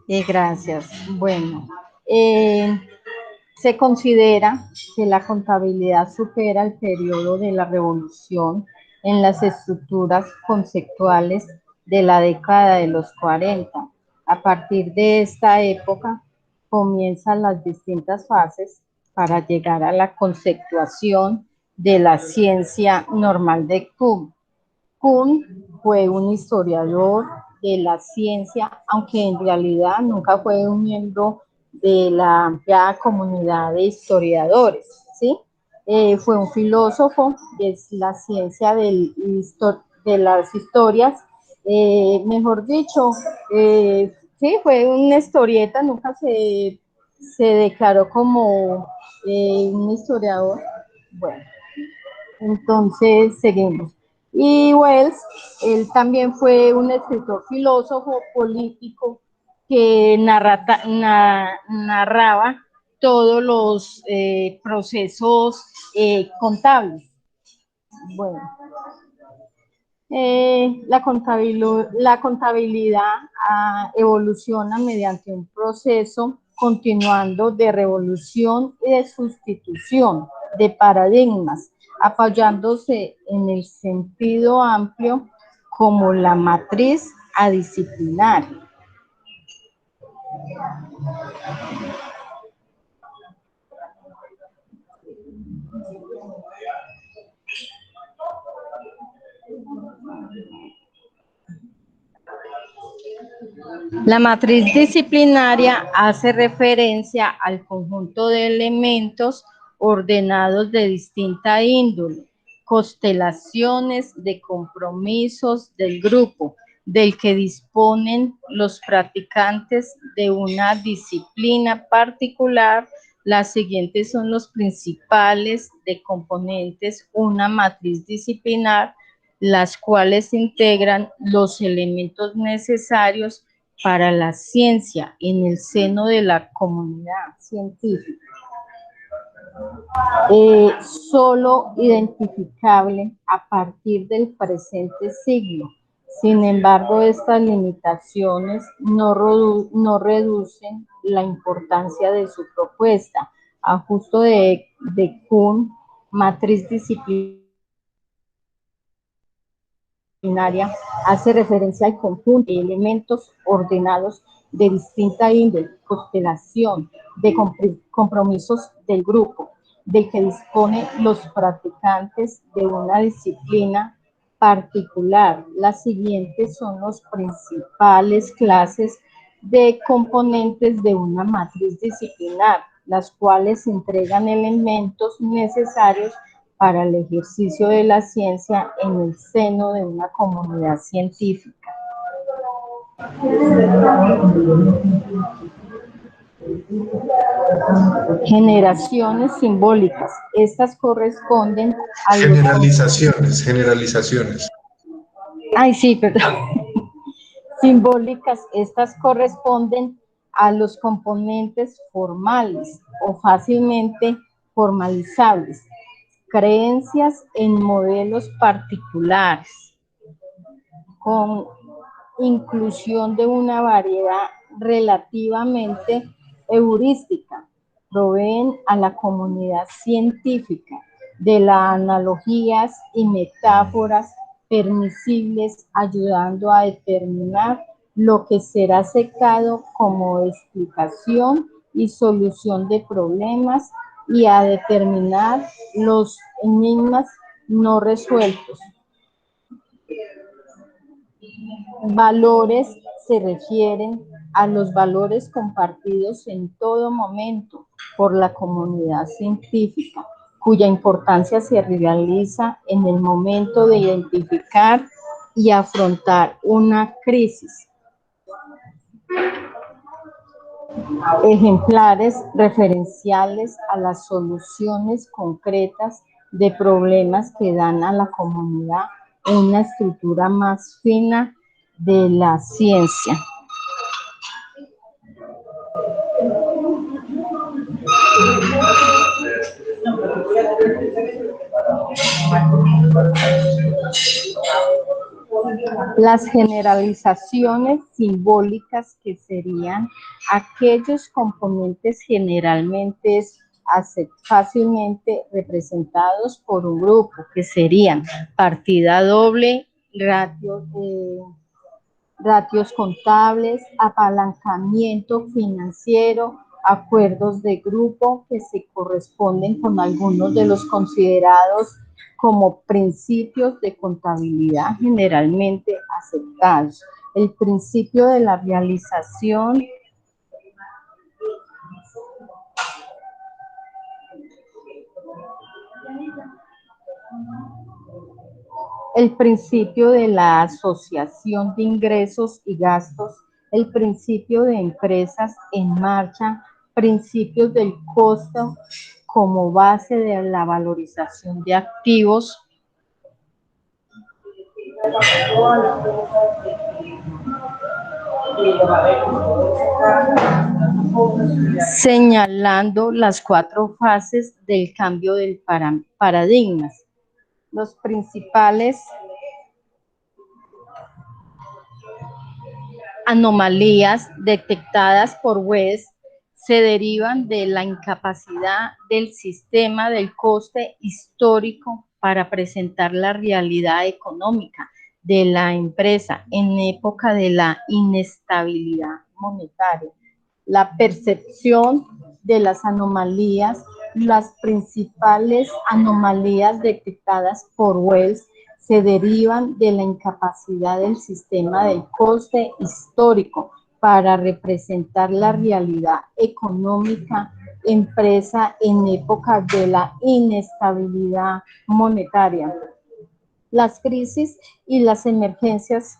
Gracias. Bueno, se considera que la contabilidad supera el periodo de la revolución en las estructuras conceptuales de la década de los 40. A partir de esta época comienzan las distintas fases para llegar a la conceptuación de la ciencia normal de Kuhn. Kuhn fue un historiador de la ciencia, aunque en realidad nunca fue un miembro de la amplia comunidad de historiadores, ¿sí? Fue un filósofo de la ciencia de las historias, mejor dicho, sí, fue una historieta, nunca se declaró como un historiador. Bueno, entonces seguimos. Y Wells, él también fue un escritor filósofo político que narraba todos los procesos contables. Bueno, la contabilidad evoluciona mediante un proceso continuando de revolución y de sustitución de paradigmas, apoyándose en el sentido amplio como la matriz adisciplinaria. La matriz disciplinaria hace referencia al conjunto de elementos ordenados de distinta índole, constelaciones de compromisos del grupo, del que disponen los practicantes de una disciplina particular. Las siguientes son los principales de componentes, una matriz disciplinar, las cuales integran los elementos necesarios para la ciencia en el seno de la comunidad científica. Solo identificable a partir del presente siglo. Sin embargo, estas limitaciones no reducen la importancia de su propuesta. A juicio de Kuhn, matriz disciplinaria hace referencia al conjunto de elementos ordenados de distinta índole, constelación de compromisos del grupo, del que dispone los practicantes de una disciplina particular. Las siguientes son las principales clases de componentes de una matriz disciplinar, las cuales entregan elementos necesarios para el ejercicio de la ciencia en el seno de una comunidad científica. Generaciones simbólicas. Estas corresponden a los... Generalizaciones. Ay, sí, perdón. Simbólicas, estas corresponden a los componentes formales o fácilmente formalizables, creencias en modelos particulares, con inclusión de una variedad relativamente heurística, proveen a la comunidad científica de las analogías y metáforas permisibles, ayudando a determinar lo que será aceptado como explicación y solución de problemas y a determinar los enigmas no resueltos. Valores se refieren a los valores compartidos en todo momento por la comunidad científica, cuya importancia se realiza en el momento de identificar y afrontar una crisis. Ejemplares referenciales a las soluciones concretas de problemas que dan a la comunidad una estructura más fina de la ciencia. Las generalizaciones simbólicas, que serían aquellos componentes generalmente fácilmente representados por un grupo, que serían partida doble, ratios contables, apalancamiento financiero, acuerdos de grupo, que se corresponden con algunos de los considerados como principios de contabilidad generalmente aceptados. El principio de la realización el principio de la asociación de ingresos y gastos, el principio de empresas en marcha, principios del costo como base de la valorización de activos, señalando las 4 fases del cambio del paradigmas. Los principales anomalías detectadas por West se derivan de la incapacidad del sistema del coste histórico para presentar la realidad económica de la empresa en época de la inestabilidad monetaria. La percepción de las anomalías, las principales anomalías detectadas por Wells se derivan de la incapacidad del sistema del coste histórico para representar la realidad económica empresa en época de la inestabilidad monetaria. Las crisis y las emergencias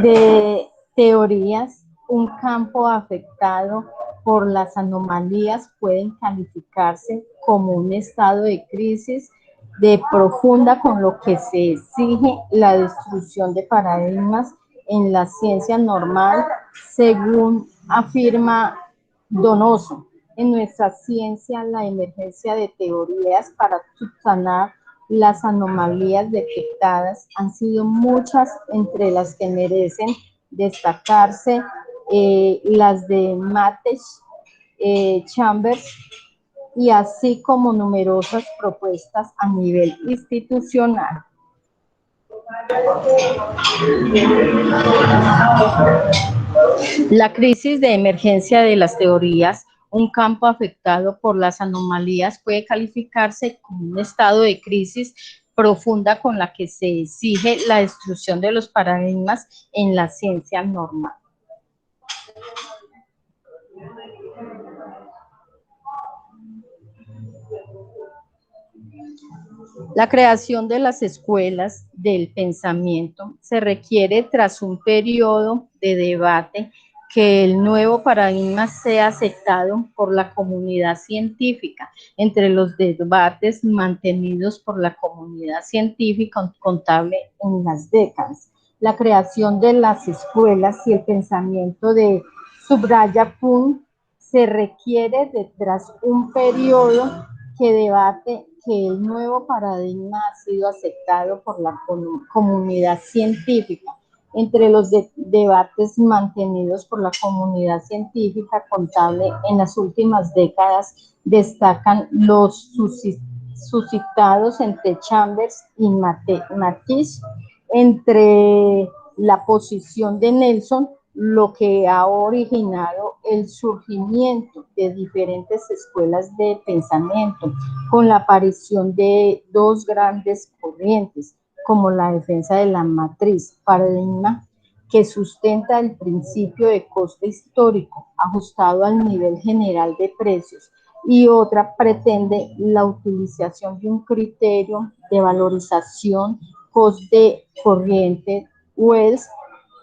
de teorías, un campo afectado por las anomalías, pueden calificarse como un estado de crisis de profunda, con lo que se exige la destrucción de paradigmas en la ciencia normal, según afirma Donoso. En nuestra ciencia, la emergencia de teorías para subsanar las anomalías detectadas han sido muchas, entre las que merecen destacarse las de Mates, Chambers, y así como numerosas propuestas a nivel institucional. La crisis de emergencia de las teorías, un campo afectado por las anomalías, puede calificarse como un estado de crisis profunda con la que se exige la destrucción de los paradigmas en la ciencia normal. La creación de las escuelas del pensamiento se requiere tras un periodo de debate que el nuevo paradigma sea aceptado por la comunidad científica. Entre los debates mantenidos por la comunidad científica contable en las décadas, la creación de las escuelas y el pensamiento de Subraya Kuhn se requiere tras un periodo que debate que el nuevo paradigma ha sido aceptado por la comunidad científica. Entre los debates mantenidos por la comunidad científica contable en las últimas décadas destacan los suscitados entre Chambers y Matisse, entre la posición de Nelson, lo que ha originado el surgimiento de diferentes escuelas de pensamiento, con la aparición de dos grandes corrientes, como la defensa de la matriz, paradigma que sustenta el principio de coste histórico ajustado al nivel general de precios, y otra pretende la utilización de un criterio de valorización coste corriente. Wells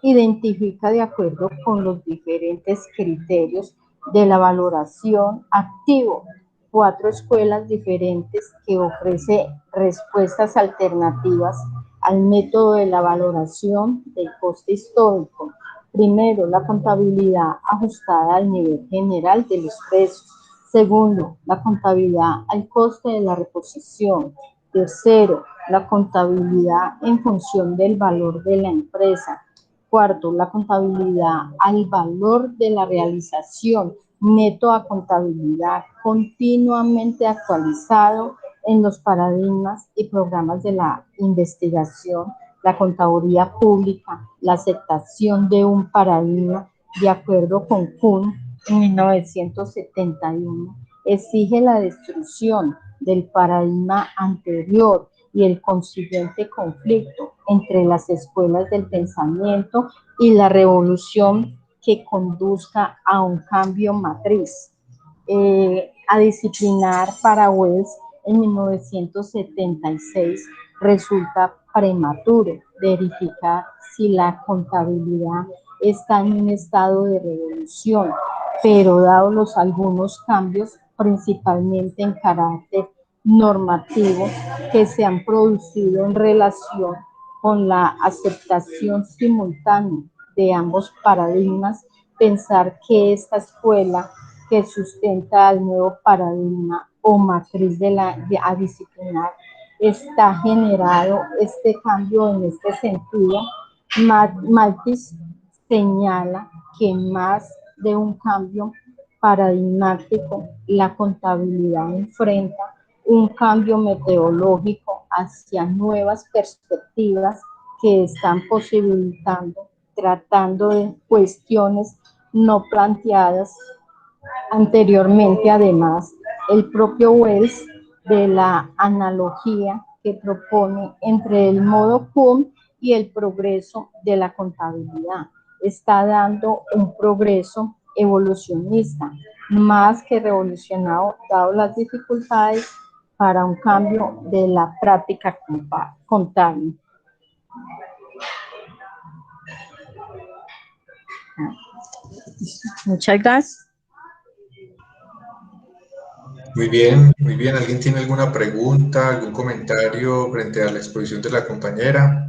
identifica de acuerdo con los diferentes criterios de la valoración activo 4 escuelas diferentes que ofrece respuestas alternativas al método de la valoración del coste histórico. Primero, la contabilidad ajustada al nivel general de los precios. Segundo, la contabilidad al coste de la reposición. Tercero, la contabilidad en función del valor de la empresa. Cuarto, la contabilidad al valor de la realización, neto a contabilidad, continuamente actualizado en los paradigmas y programas de la investigación, la contaduría pública, la aceptación de un paradigma de acuerdo con Kuhn en 1971, exige la destrucción del paradigma anterior y el consiguiente conflicto entre las escuelas del pensamiento y la revolución que conduzca a un cambio matriz. A disciplinar para Wells en 1976 resulta prematuro verificar si la contabilidad está en un estado de revolución, pero dados algunos cambios, principalmente en carácter normativo, que se han producido en relación con la aceptación simultánea de ambos paradigmas, pensar que esta escuela que sustenta el nuevo paradigma o matriz a disciplinar está generado este cambio en este sentido. Matisse señala que más de un cambio paradigmático, la contabilidad enfrenta un cambio metodológico hacia nuevas perspectivas que están posibilitando, tratando de cuestiones no planteadas anteriormente. Además, el propio Wells de la analogía que propone entre el modo Kuhn y el progreso de la contabilidad está dando un progreso evolucionista más que revolucionado, dado las dificultades para un cambio de la práctica contable. Muchas gracias. Muy bien, muy bien. ¿Alguien tiene alguna pregunta, algún comentario frente a la exposición de la compañera?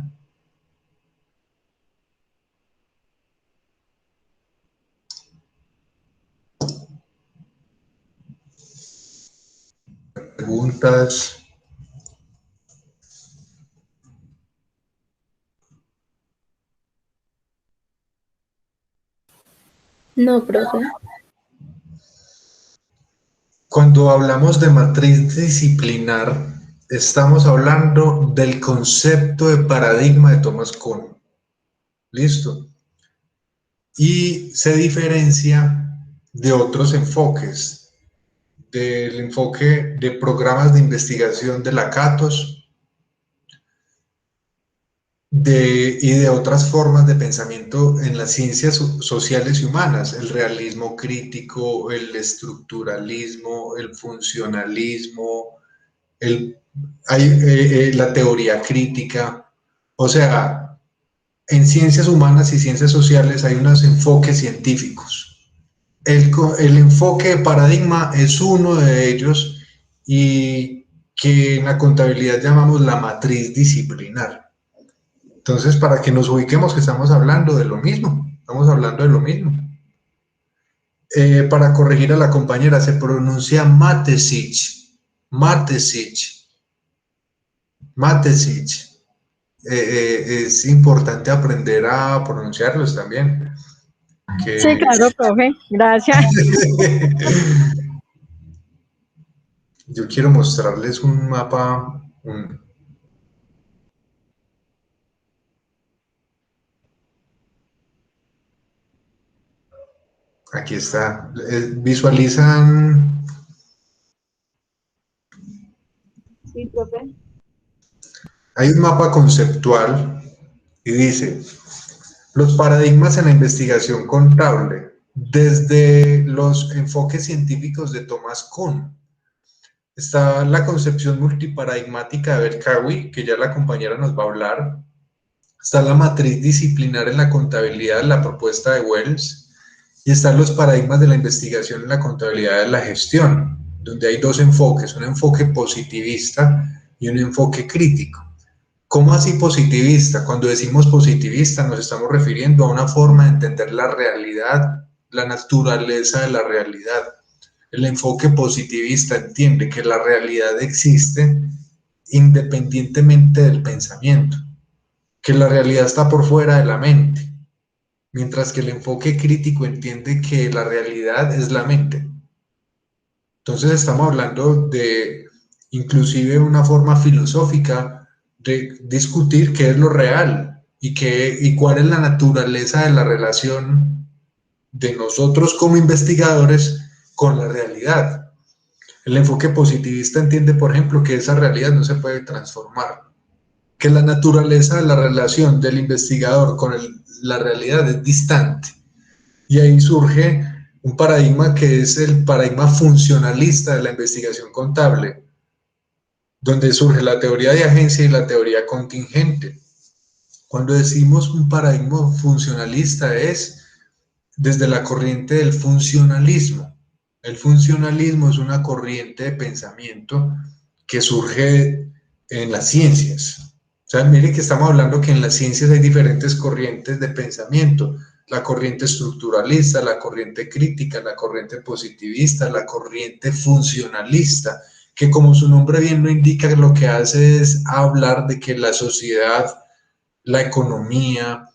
¿Preguntas? No, profe. Cuando hablamos de matriz disciplinar, estamos hablando del concepto de paradigma de Thomas Kuhn. ¿Listo? Y se diferencia de otros enfoques, del enfoque de programas de investigación de la Catos y de otras formas de pensamiento en las ciencias sociales y humanas, el realismo crítico, el estructuralismo, el funcionalismo, la teoría crítica. O sea, en ciencias humanas y ciencias sociales hay unos enfoques científicos. El enfoque de paradigma es uno de ellos y que en la contabilidad llamamos la matriz disciplinar. Entonces, para que nos ubiquemos que estamos hablando de lo mismo, estamos hablando de lo mismo. Para corregir a la compañera, se pronuncia Matesic, Matesic, Matesic. Es importante aprender a pronunciarlos también. Sí, claro, profe, gracias. Yo quiero mostrarles un mapa, aquí está, visualizan. Sí, profe. Hay un mapa conceptual y dice, los paradigmas en la investigación contable, desde los enfoques científicos de Thomas Kuhn. Está la concepción multiparadigmática de Berkawi, que ya la compañera nos va a hablar. Está la matriz disciplinar en la contabilidad, la propuesta de Wells. Y están los paradigmas de la investigación en la contabilidad de la gestión, donde hay dos enfoques, un enfoque positivista y un enfoque crítico. ¿Cómo así positivista? Cuando decimos positivista nos estamos refiriendo a una forma de entender la realidad, la naturaleza de la realidad. El enfoque positivista entiende que la realidad existe independientemente del pensamiento, que la realidad está por fuera de la mente, mientras que el enfoque crítico entiende que la realidad es la mente. Entonces estamos hablando de inclusive una forma filosófica de discutir qué es lo real y cuál es la naturaleza de la relación de nosotros como investigadores con la realidad. El enfoque positivista entiende, por ejemplo, que esa realidad no se puede transformar, que la naturaleza de la relación del investigador con la realidad es distante. Y ahí surge un paradigma que es el paradigma funcionalista de la investigación contable, donde surge la teoría de agencia y la teoría contingente. Cuando decimos un paradigma funcionalista es desde la corriente del funcionalismo. El funcionalismo es una corriente de pensamiento que surge en las ciencias. O sea, mire que estamos hablando que en las ciencias hay diferentes corrientes de pensamiento. La corriente estructuralista, la corriente crítica, la corriente positivista, la corriente funcionalista, que como su nombre bien lo indica, lo que hace es hablar de que la sociedad, la economía,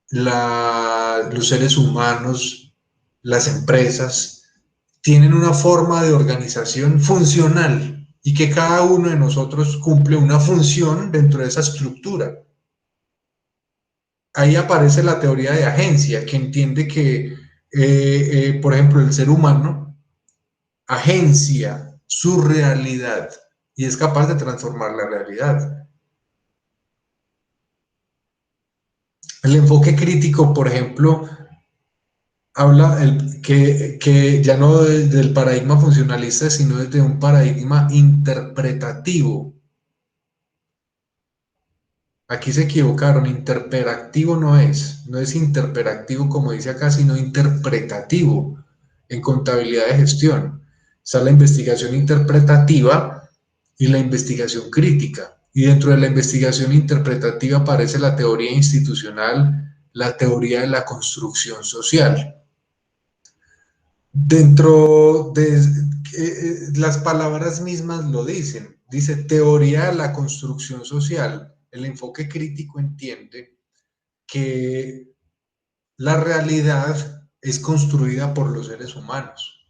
los seres humanos, las empresas, tienen una forma de organización funcional y que cada uno de nosotros cumple una función dentro de esa estructura. Ahí aparece la teoría de agencia, que entiende que, por ejemplo, el ser humano agencia su realidad y es capaz de transformar la realidad. El enfoque crítico, por ejemplo, habla que ya no del paradigma funcionalista, sino desde un paradigma interpretativo. Aquí se equivocaron, interpretativo no es interpretativo como dice acá, sino interpretativo en contabilidad de gestión. Está la investigación interpretativa y la investigación crítica. Y dentro de la investigación interpretativa aparece la teoría institucional, la teoría de la construcción social. Dentro de las palabras mismas lo dicen, dice teoría de la construcción social. El enfoque crítico entiende que la realidad es construida por los seres humanos,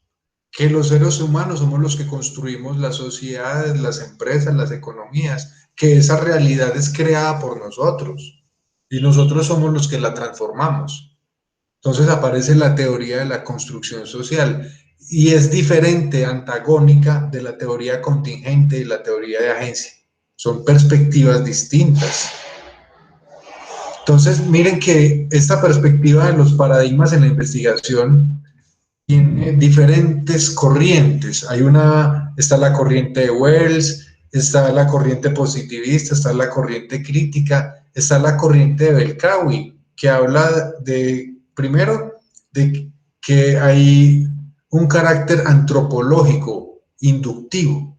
que los seres humanos somos los que construimos las sociedades, las empresas, las economías, que esa realidad es creada por nosotros y nosotros somos los que la transformamos. Entonces aparece la teoría de la construcción social y es diferente, antagónica de la teoría contingente y la teoría de agencia. Son perspectivas distintas. Entonces, miren que esta perspectiva de los paradigmas en la investigación tiene diferentes corrientes. Está la corriente de Wells, está la corriente positivista, está la corriente crítica, está la corriente de Belkawi, que habla de, primero, de que hay un carácter antropológico inductivo,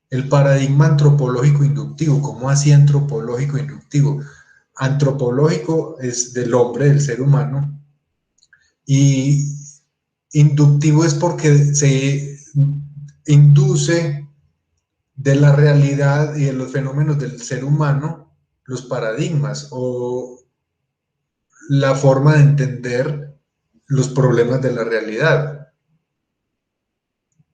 el paradigma antropológico inductivo. ¿Cómo así antropológico inductivo? Antropológico es del hombre, del ser humano, y inductivo es porque se induce de la realidad y de los fenómenos del ser humano los paradigmas o la forma de entender los problemas de la realidad.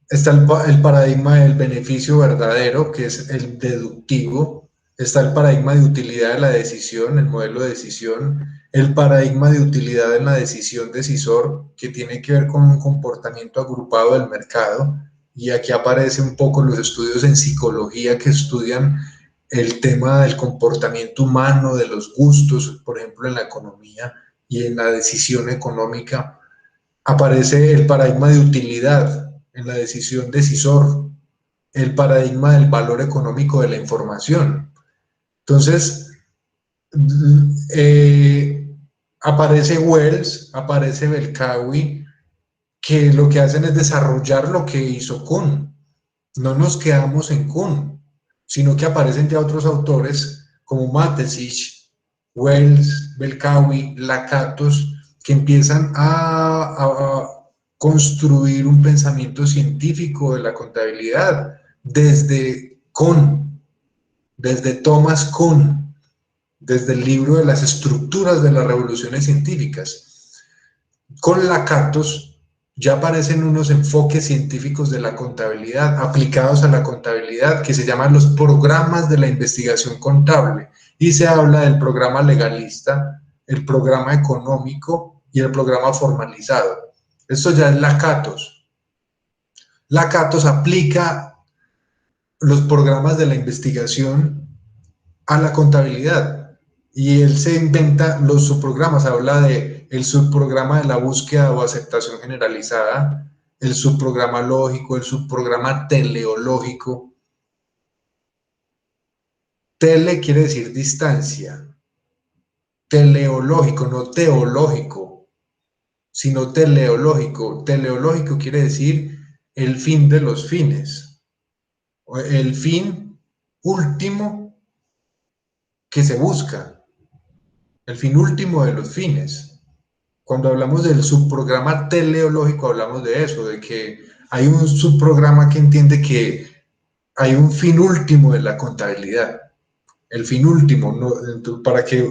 Está el paradigma del beneficio verdadero, que es el deductivo. Está el paradigma de utilidad de la decisión, el modelo de decisión. El paradigma de utilidad en la decisión decisor, que tiene que ver con un comportamiento agrupado del mercado. Y aquí aparecen un poco los estudios en psicología que estudian el tema del comportamiento humano, de los gustos, por ejemplo, en la economía y en la decisión económica. Aparece el paradigma de utilidad en la decisión decisor, el paradigma del valor económico de la información. Entonces, aparece Wells, aparece Belkawi, que lo que hacen es desarrollar lo que hizo Kuhn. No nos quedamos en Kuhn, sino que aparecen ya otros autores como Mateschitz, Wells, Belkawi, Lakatos, que empiezan a construir un pensamiento científico de la contabilidad desde Kuhn, desde Thomas Kuhn, desde el libro de las estructuras de las revoluciones científicas. Con Lakatos ya aparecen unos enfoques científicos de la contabilidad aplicados a la contabilidad que se llaman los programas de la investigación contable, y se habla del programa legalista, el programa económico y el programa formalizado. Esto ya es Lakatos. Lakatos aplica los programas de la investigación a la contabilidad y él se inventa los subprogramas. Habla de el subprograma de la búsqueda o aceptación generalizada, el subprograma lógico, el subprograma teleológico. Tele quiere decir distancia, teleológico, no teológico, sino teleológico. Teleológico quiere decir el fin de los fines, el fin último que se busca, el fin último de los fines. Cuando hablamos del subprograma teleológico, hablamos de eso, de que hay un subprograma que entiende que hay un fin último de la contabilidad. El fin último, ¿no? Para que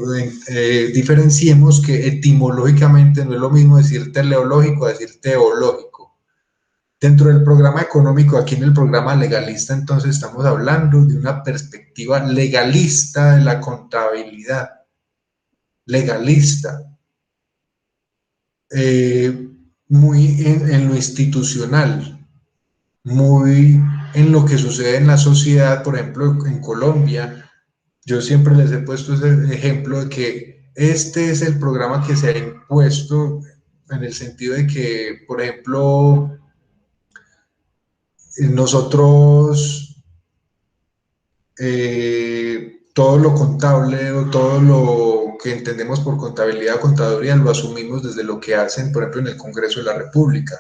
diferenciemos que etimológicamente no es lo mismo decir teleológico a decir teológico. Dentro del programa económico, aquí en el programa legalista, entonces estamos hablando de una perspectiva legalista de la contabilidad. Legalista. Muy en lo institucional, muy en lo que sucede en la sociedad. Por ejemplo, en Colombia, yo siempre les he puesto ese ejemplo de que este es el programa que se ha impuesto en el sentido de que, por ejemplo, nosotros todo lo contable o todo lo que entendemos por contabilidad o contaduría lo asumimos desde lo que hacen, por ejemplo, en el Congreso de la República,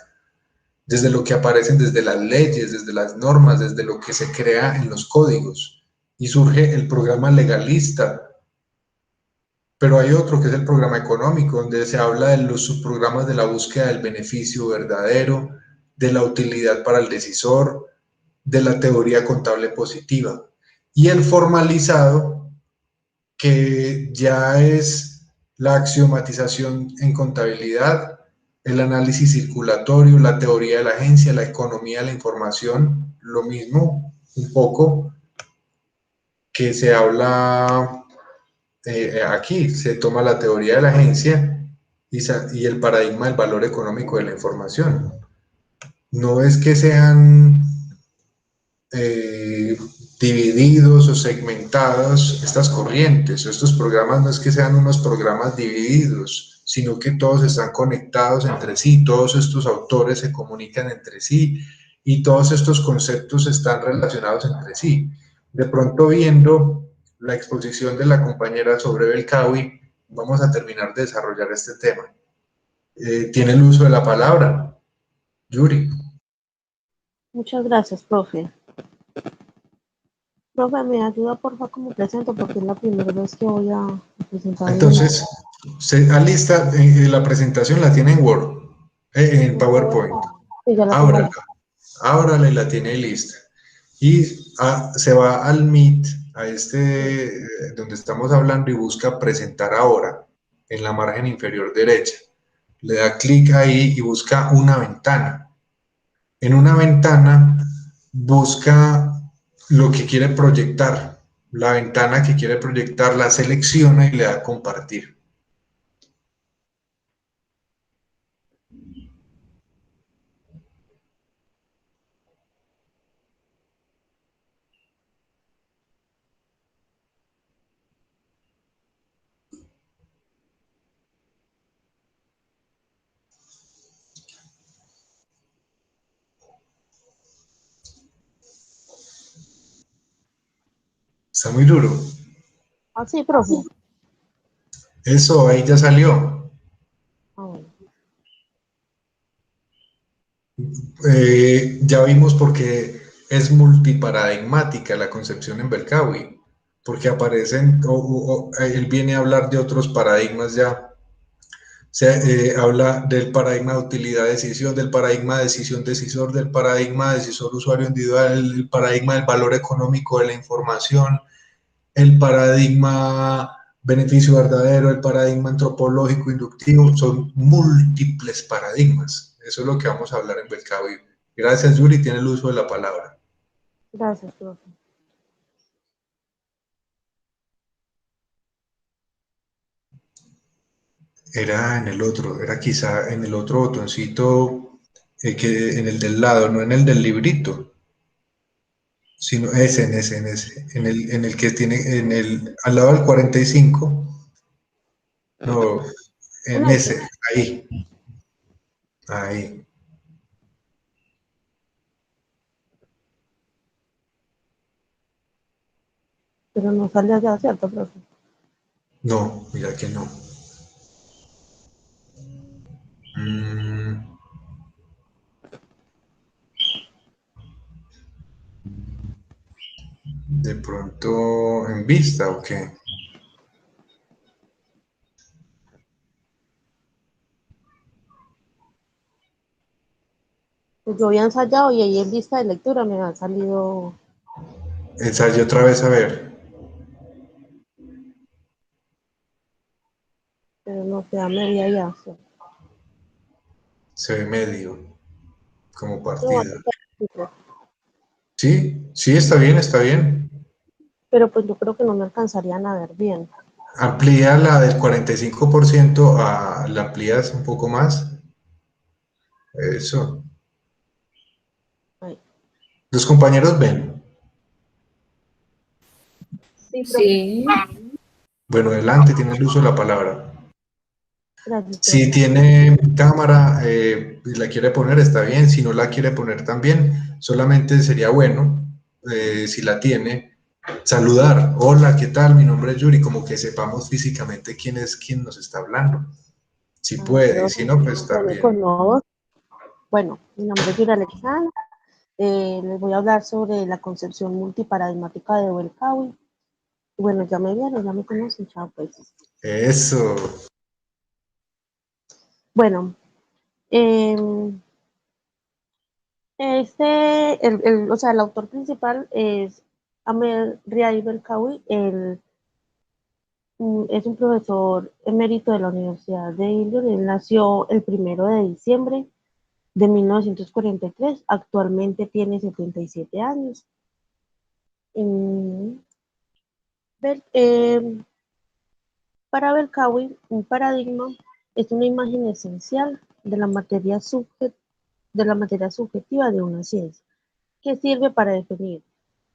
desde lo que aparecen desde las leyes, desde las normas, desde lo que se crea en los códigos. Y surge el programa legalista. Pero hay otro que es el programa económico, donde se habla de los subprogramas de la búsqueda del beneficio verdadero, de la utilidad para el decisor, de la teoría contable positiva. Y el formalizado, que ya es la axiomatización en contabilidad, el análisis circulatorio, la teoría de la agencia, la economía de la información, lo mismo, un poco, que se habla aquí. Se toma la teoría de la agencia y el paradigma del valor económico de la información. No es que sean divididos o segmentados estas corrientes o estos programas, no es que sean unos programas divididos, sino que todos están conectados entre sí, todos estos autores se comunican entre sí y todos estos conceptos están relacionados entre sí. De pronto, viendo la exposición de la compañera sobre Belcawi, vamos a terminar de desarrollar este tema. Tiene el uso de la palabra, Yuri. Muchas gracias, profe. Profe, me ayuda porfa como presento porque es la primera vez que voy a presentar. Entonces, se alista, la presentación la tiene en Word, en PowerPoint. Sí, ya la tengo. Ábrala, ábrala y la tiene lista. Y se va al Meet, a donde estamos hablando, y busca presentar ahora, en la margen inferior derecha. Le da clic ahí y busca una ventana. En una ventana busca lo que quiere proyectar. La ventana que quiere proyectar la selecciona y le da compartir. Está muy duro. Ah, sí, profe. Eso, ahí ya salió. Ah, bueno. Ya vimos por qué es multiparadigmática la concepción en Belcawi, porque aparecen, él viene a hablar de otros paradigmas ya. Habla del paradigma de utilidad-decisión, del paradigma de decisión-decisor, del paradigma de decisor-usuario individual, el paradigma del valor económico de la información, el paradigma beneficio verdadero, el paradigma antropológico inductivo, son múltiples paradigmas. Eso es lo que vamos a hablar en Belcavi. Gracias, Yuri, tiene el uso de la palabra. Gracias, profe. Era en el otro, era quizá en el otro botoncito, que en el del lado, no en el del librito, sino en el que tiene, al lado del 45, no, en ese, ahí. Pero no sale allá, ¿cierto, profe? No, mira que no. De pronto en vista o qué. Pues yo había ensayado y ahí en lista de lectura me han salido. Ensayo otra vez a ver. Pero no sé, a media ya. Sí. Se ve medio, como No, partida. sí, profe. Sí, sí, está bien, está bien. Pero pues yo creo que no me alcanzarían a ver bien. Amplía la del 45%, la amplías un poco más. Eso. Ahí. Los compañeros ven. Sí, profe. Sí, Bueno, adelante, tiene el uso de la palabra. Gracias, Si profe. tiene cámara y la quiere poner, está bien. Si no la quiere poner también, solamente sería bueno, si la tiene, saludar. Hola, ¿qué tal? Mi nombre es Yuri, como que sepamos físicamente quién es quien nos está hablando. Si puede, y si no, pues también. Bueno, mi nombre es Yuri Alexandra. Les voy a hablar sobre la concepción multiparadigmática de Belcawi. Bueno, ya me vieron, ya me conocen, chao pues. Eso. Bueno, eh, o sea, el autor principal es Ahmed Riahi Belkawi, es un profesor emérito de la Universidad de Illinois. Él nació el 1 de diciembre de 1943, actualmente tiene 77 años. Mm, para Belkawi, un paradigma es una imagen esencial de la materia subjetiva de una ciencia, que sirve para definir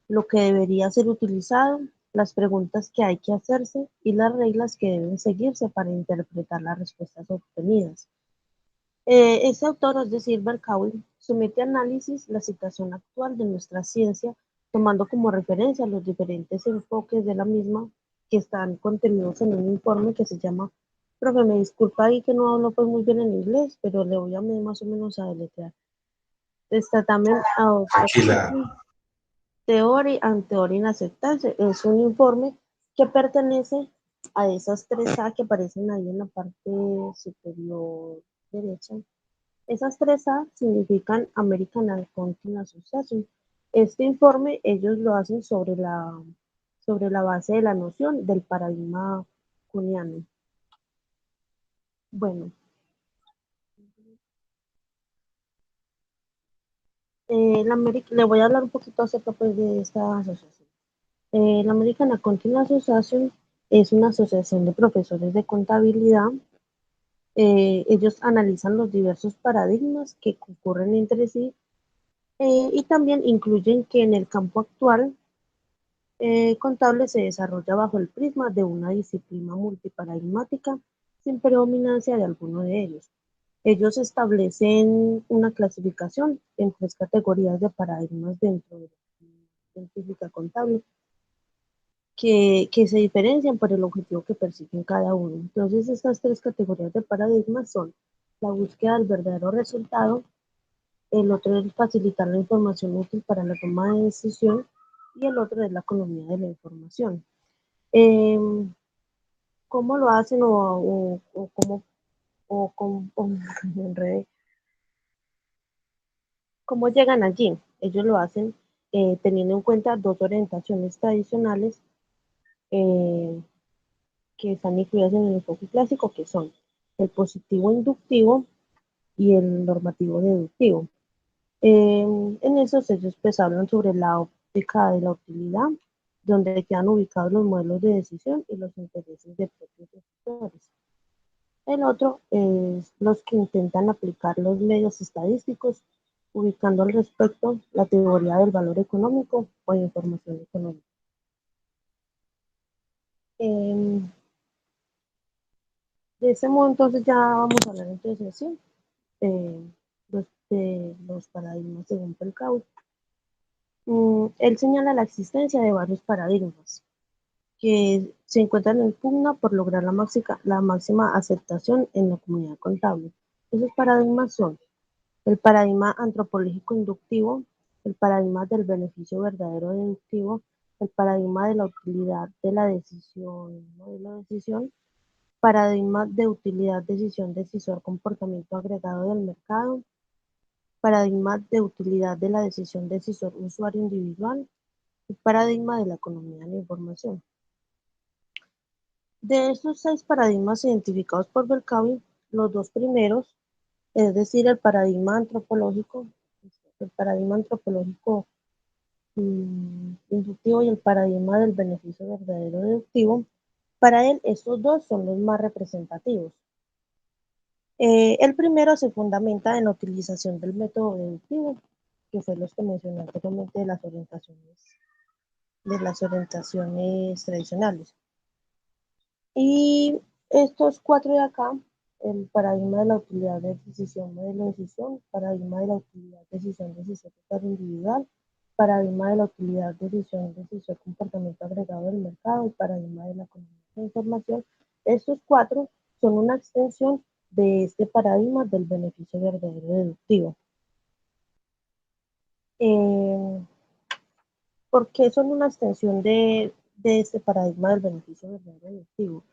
lo que debería ser utilizado, las preguntas que hay que hacerse y las reglas que deben seguirse para interpretar las respuestas obtenidas. Ese autor, es decir, Berkowitz, somete a análisis la situación actual de nuestra ciencia tomando como referencia los diferentes enfoques de la misma que están contenidos en un informe que se llama, profe, me disculpa ahí que no hablo pues muy bien en inglés, pero le voy a más o menos a deletrear. Testament of Tranquila. Theory and Theory in Acceptance es un informe que pertenece a esas tres A que aparecen ahí en la parte superior derecha. Esas tres A significan American Accounting Association. Este informe ellos lo hacen sobre la base de la noción del paradigma cuniano. Bueno, le voy a hablar un poquito acerca pues, de esta asociación. La American Accounting Association es una asociación de profesores de contabilidad. Ellos analizan los diversos paradigmas que concurren entre sí y también incluyen que en el campo actual contable se desarrolla bajo el prisma de una disciplina multiparadigmática sin predominancia de alguno de ellos. Ellos establecen una clasificación en tres categorías de paradigmas dentro de la científica contable que se diferencian por el objetivo que persiguen cada uno. Entonces, estas tres categorías de paradigmas son la búsqueda del verdadero resultado, el otro es facilitar la información útil para la toma de decisión y el otro es la economía de la información. Eh, ¿Cómo lo hacen o cómo, me enredé. ¿Cómo llegan allí? Ellos lo hacen teniendo en cuenta dos orientaciones tradicionales eh, que están incluidas en el enfoque clásico, que son el positivo inductivo y el normativo deductivo. En esos ellos pues hablan sobre la óptica de la utilidad, donde quedan ubicados los modelos de decisión y los intereses de propios decisores. El otro es los que intentan aplicar los medios estadísticos, ubicando al respecto la teoría del valor económico o información económica. De ese modo entonces ya vamos a hablar entonces sí, eh, de los paradigmas según Pelcau. Él señala la existencia de varios paradigmas que se encuentran en pugna por lograr la máxima aceptación en la comunidad contable. Esos paradigmas son el paradigma antropológico inductivo, el paradigma del beneficio verdadero deductivo, el paradigma de la utilidad de la decisión, modelo de decisión, paradigma de utilidad decisión decisor comportamiento agregado del mercado, paradigma de utilidad de la decisión decisor usuario individual y paradigma de la economía de la información. De estos 6 paradigmas identificados por Berkowitz, los dos primeros, es decir, el paradigma antropológico inductivo y el paradigma del beneficio verdadero deductivo, para él estos dos son los más representativos. El primero se fundamenta en la utilización del método deductivo, que fue los que mencioné anteriormente de las orientaciones tradicionales. Y estos 4 de acá, el paradigma de la utilidad de decisión, modelo de decisión, paradigma de la utilidad de decisión individual, paradigma de la utilidad de decisión comportamiento agregado del mercado y paradigma de la economía de la información. Estos 4 son una extensión de este paradigma del beneficio verdadero deductivo. ¿Por qué son una extensión de este paradigma del beneficio verdadero deductivo?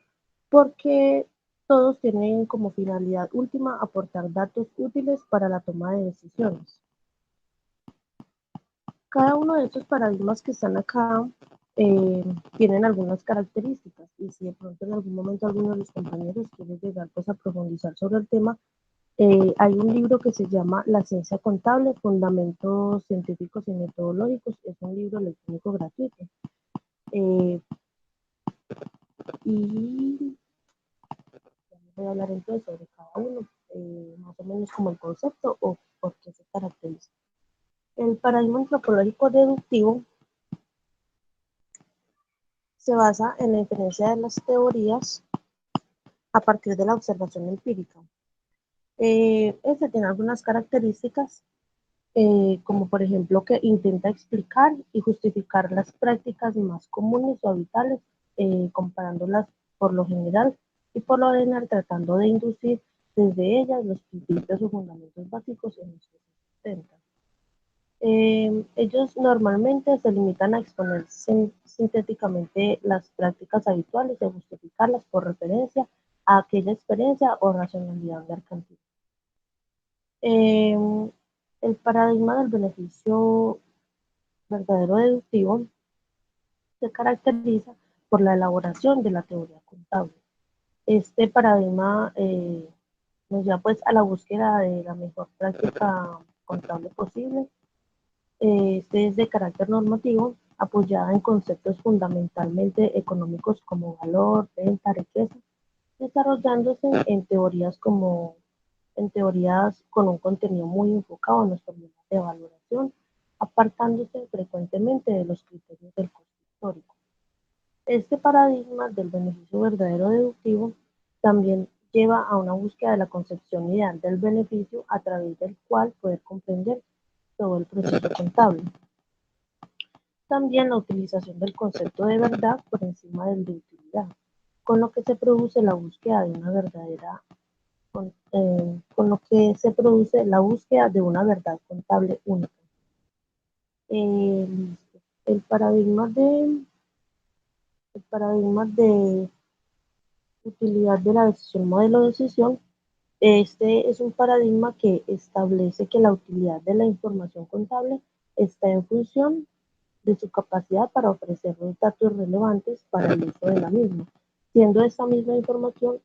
Porque todos tienen como finalidad última aportar datos útiles para la toma de decisiones. Cada uno de estos paradigmas que están acá tienen algunas características y si de pronto en algún momento alguno de los compañeros quiere llegar pues, a profundizar sobre el tema, hay un libro que se llama La ciencia contable, fundamentos científicos y metodológicos, es un libro electrónico gratuito. Y voy a hablar entonces sobre cada uno, más o menos como el concepto o por qué se caracteriza. El paradigma antropológico deductivo se basa en la inferencia de las teorías a partir de la observación empírica. Este tiene algunas características. como por ejemplo que intenta explicar y justificar las prácticas más comunes o habituales, comparándolas por lo general y por lo general tratando de inducir desde ellas los principios o fundamentos básicos en los que se sustentan. Ellos normalmente se limitan a exponer sintéticamente las prácticas habituales y a justificarlas por referencia a aquella experiencia o racionalidad mercantil. El paradigma del beneficio verdadero deductivo se caracteriza por la elaboración de la teoría contable. Este paradigma nos lleva pues a la búsqueda de la mejor práctica contable posible. Este es de carácter normativo, apoyada en conceptos fundamentalmente económicos como valor, renta, riqueza, desarrollándose en teorías con un contenido muy enfocado en los problemas de valoración, apartándose frecuentemente de los criterios del costo histórico. Este paradigma del beneficio verdadero deductivo también lleva a una búsqueda de la concepción ideal del beneficio a través del cual poder comprender todo el proceso contable. También la utilización del concepto de verdad por encima del de utilidad, con lo que se produce la búsqueda de una verdadera con lo que se produce la búsqueda de una verdad contable única. El paradigma de utilidad de la decisión modelo de decisión, este es un paradigma que establece que la utilidad de la información contable está en función de su capacidad para ofrecer los datos relevantes para el uso de la misma, siendo esta misma información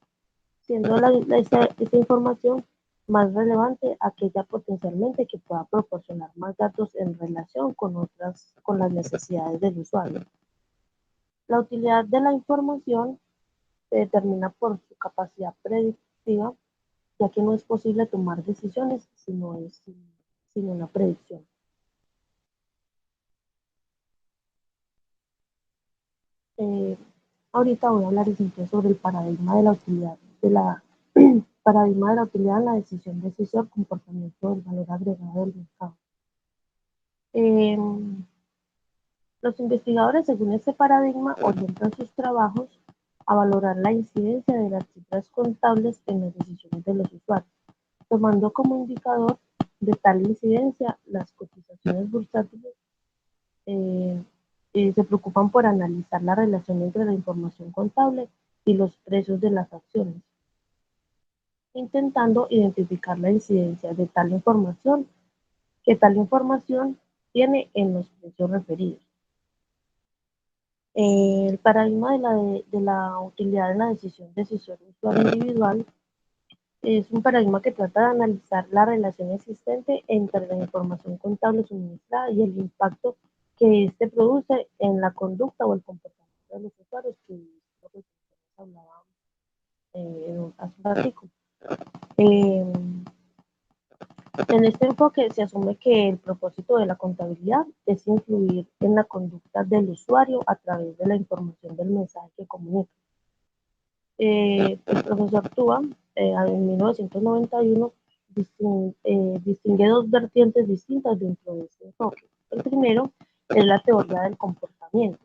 siendo esta información más relevante aquella potencialmente que pueda proporcionar más datos en relación con las necesidades del usuario. La utilidad de la información se determina por su capacidad predictiva, ya que no es posible tomar decisiones sin una predicción. Ahorita voy a hablar entonces sobre el paradigma de la utilidad paradigma de la utilidad en la decisión decisor, comportamiento del valor agregado del mercado. Los investigadores, según este paradigma, orientan sus trabajos a valorar la incidencia de las cifras contables en las decisiones de los usuarios, tomando como indicador de tal incidencia las cotizaciones bursátiles. Se preocupan por analizar la relación entre la información contable y los precios de las acciones, intentando identificar la incidencia de tal información tiene en los precios referidos. El paradigma de la utilidad en la decisión usuario individual es un paradigma que trata de analizar la relación existente entre la información contable suministrada y el impacto que éste produce en la conducta o el comportamiento de los usuarios, que es lo que hablaba hace un ratico. En este enfoque se asume que el propósito de la contabilidad es influir en la conducta del usuario a través de la información del mensaje que comunica. El profesor Tua, en 1991, distingue dos vertientes distintas dentro de este enfoque. El primero es la teoría del comportamiento.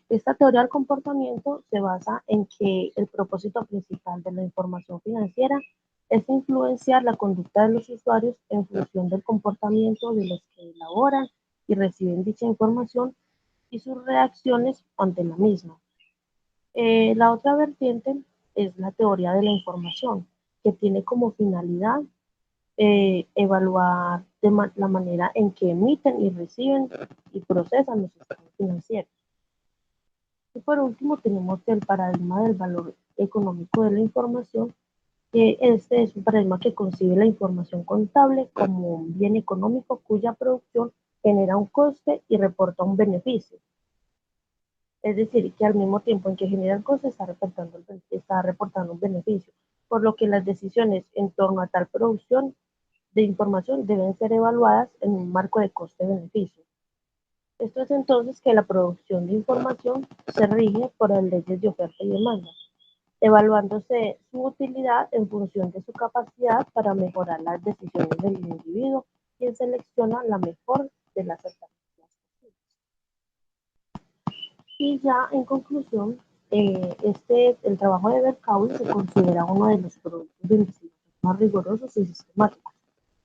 Esta teoría del comportamiento se basa en que el propósito principal de la información financiera es influenciar la conducta de los usuarios en función del comportamiento de los que elaboran y reciben dicha información y sus reacciones ante la misma. La otra vertiente es la teoría de la información, que tiene como finalidad evaluar la manera en que emiten y reciben y procesan los estados financieros. Y por último tenemos el paradigma del valor económico de la información, que este es un paradigma que concibe la información contable como un bien económico cuya producción genera un coste y reporta un beneficio. Es decir, que al mismo tiempo en que genera el coste está reportando un beneficio, por lo que las decisiones en torno a tal producción de información deben ser evaluadas en un marco de coste-beneficio. Esto es entonces que la producción de información se rige por las leyes de oferta y demanda, evaluándose su utilidad en función de su capacidad para mejorar las decisiones del individuo quien selecciona la mejor de las alternativas. Y ya en conclusión, el trabajo de Berkowitz se considera uno de los productos de investigación más rigurosos y sistemáticos,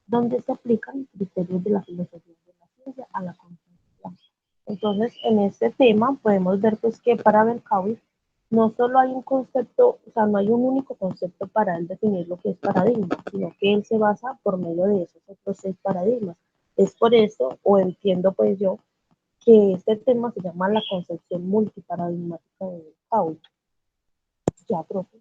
donde se aplican criterios de la filosofía de la ciencia a la conciencia. Entonces, en este tema podemos ver pues que para Berkowitz no solo hay un concepto, o sea, no hay un único concepto para él definir lo que es paradigma, sino que él se basa por medio de esos otros 6 paradigmas. Es por eso, o entiendo pues yo, que este tema se llama la concepción multiparadigmática de Berkowitz. Ya, profe.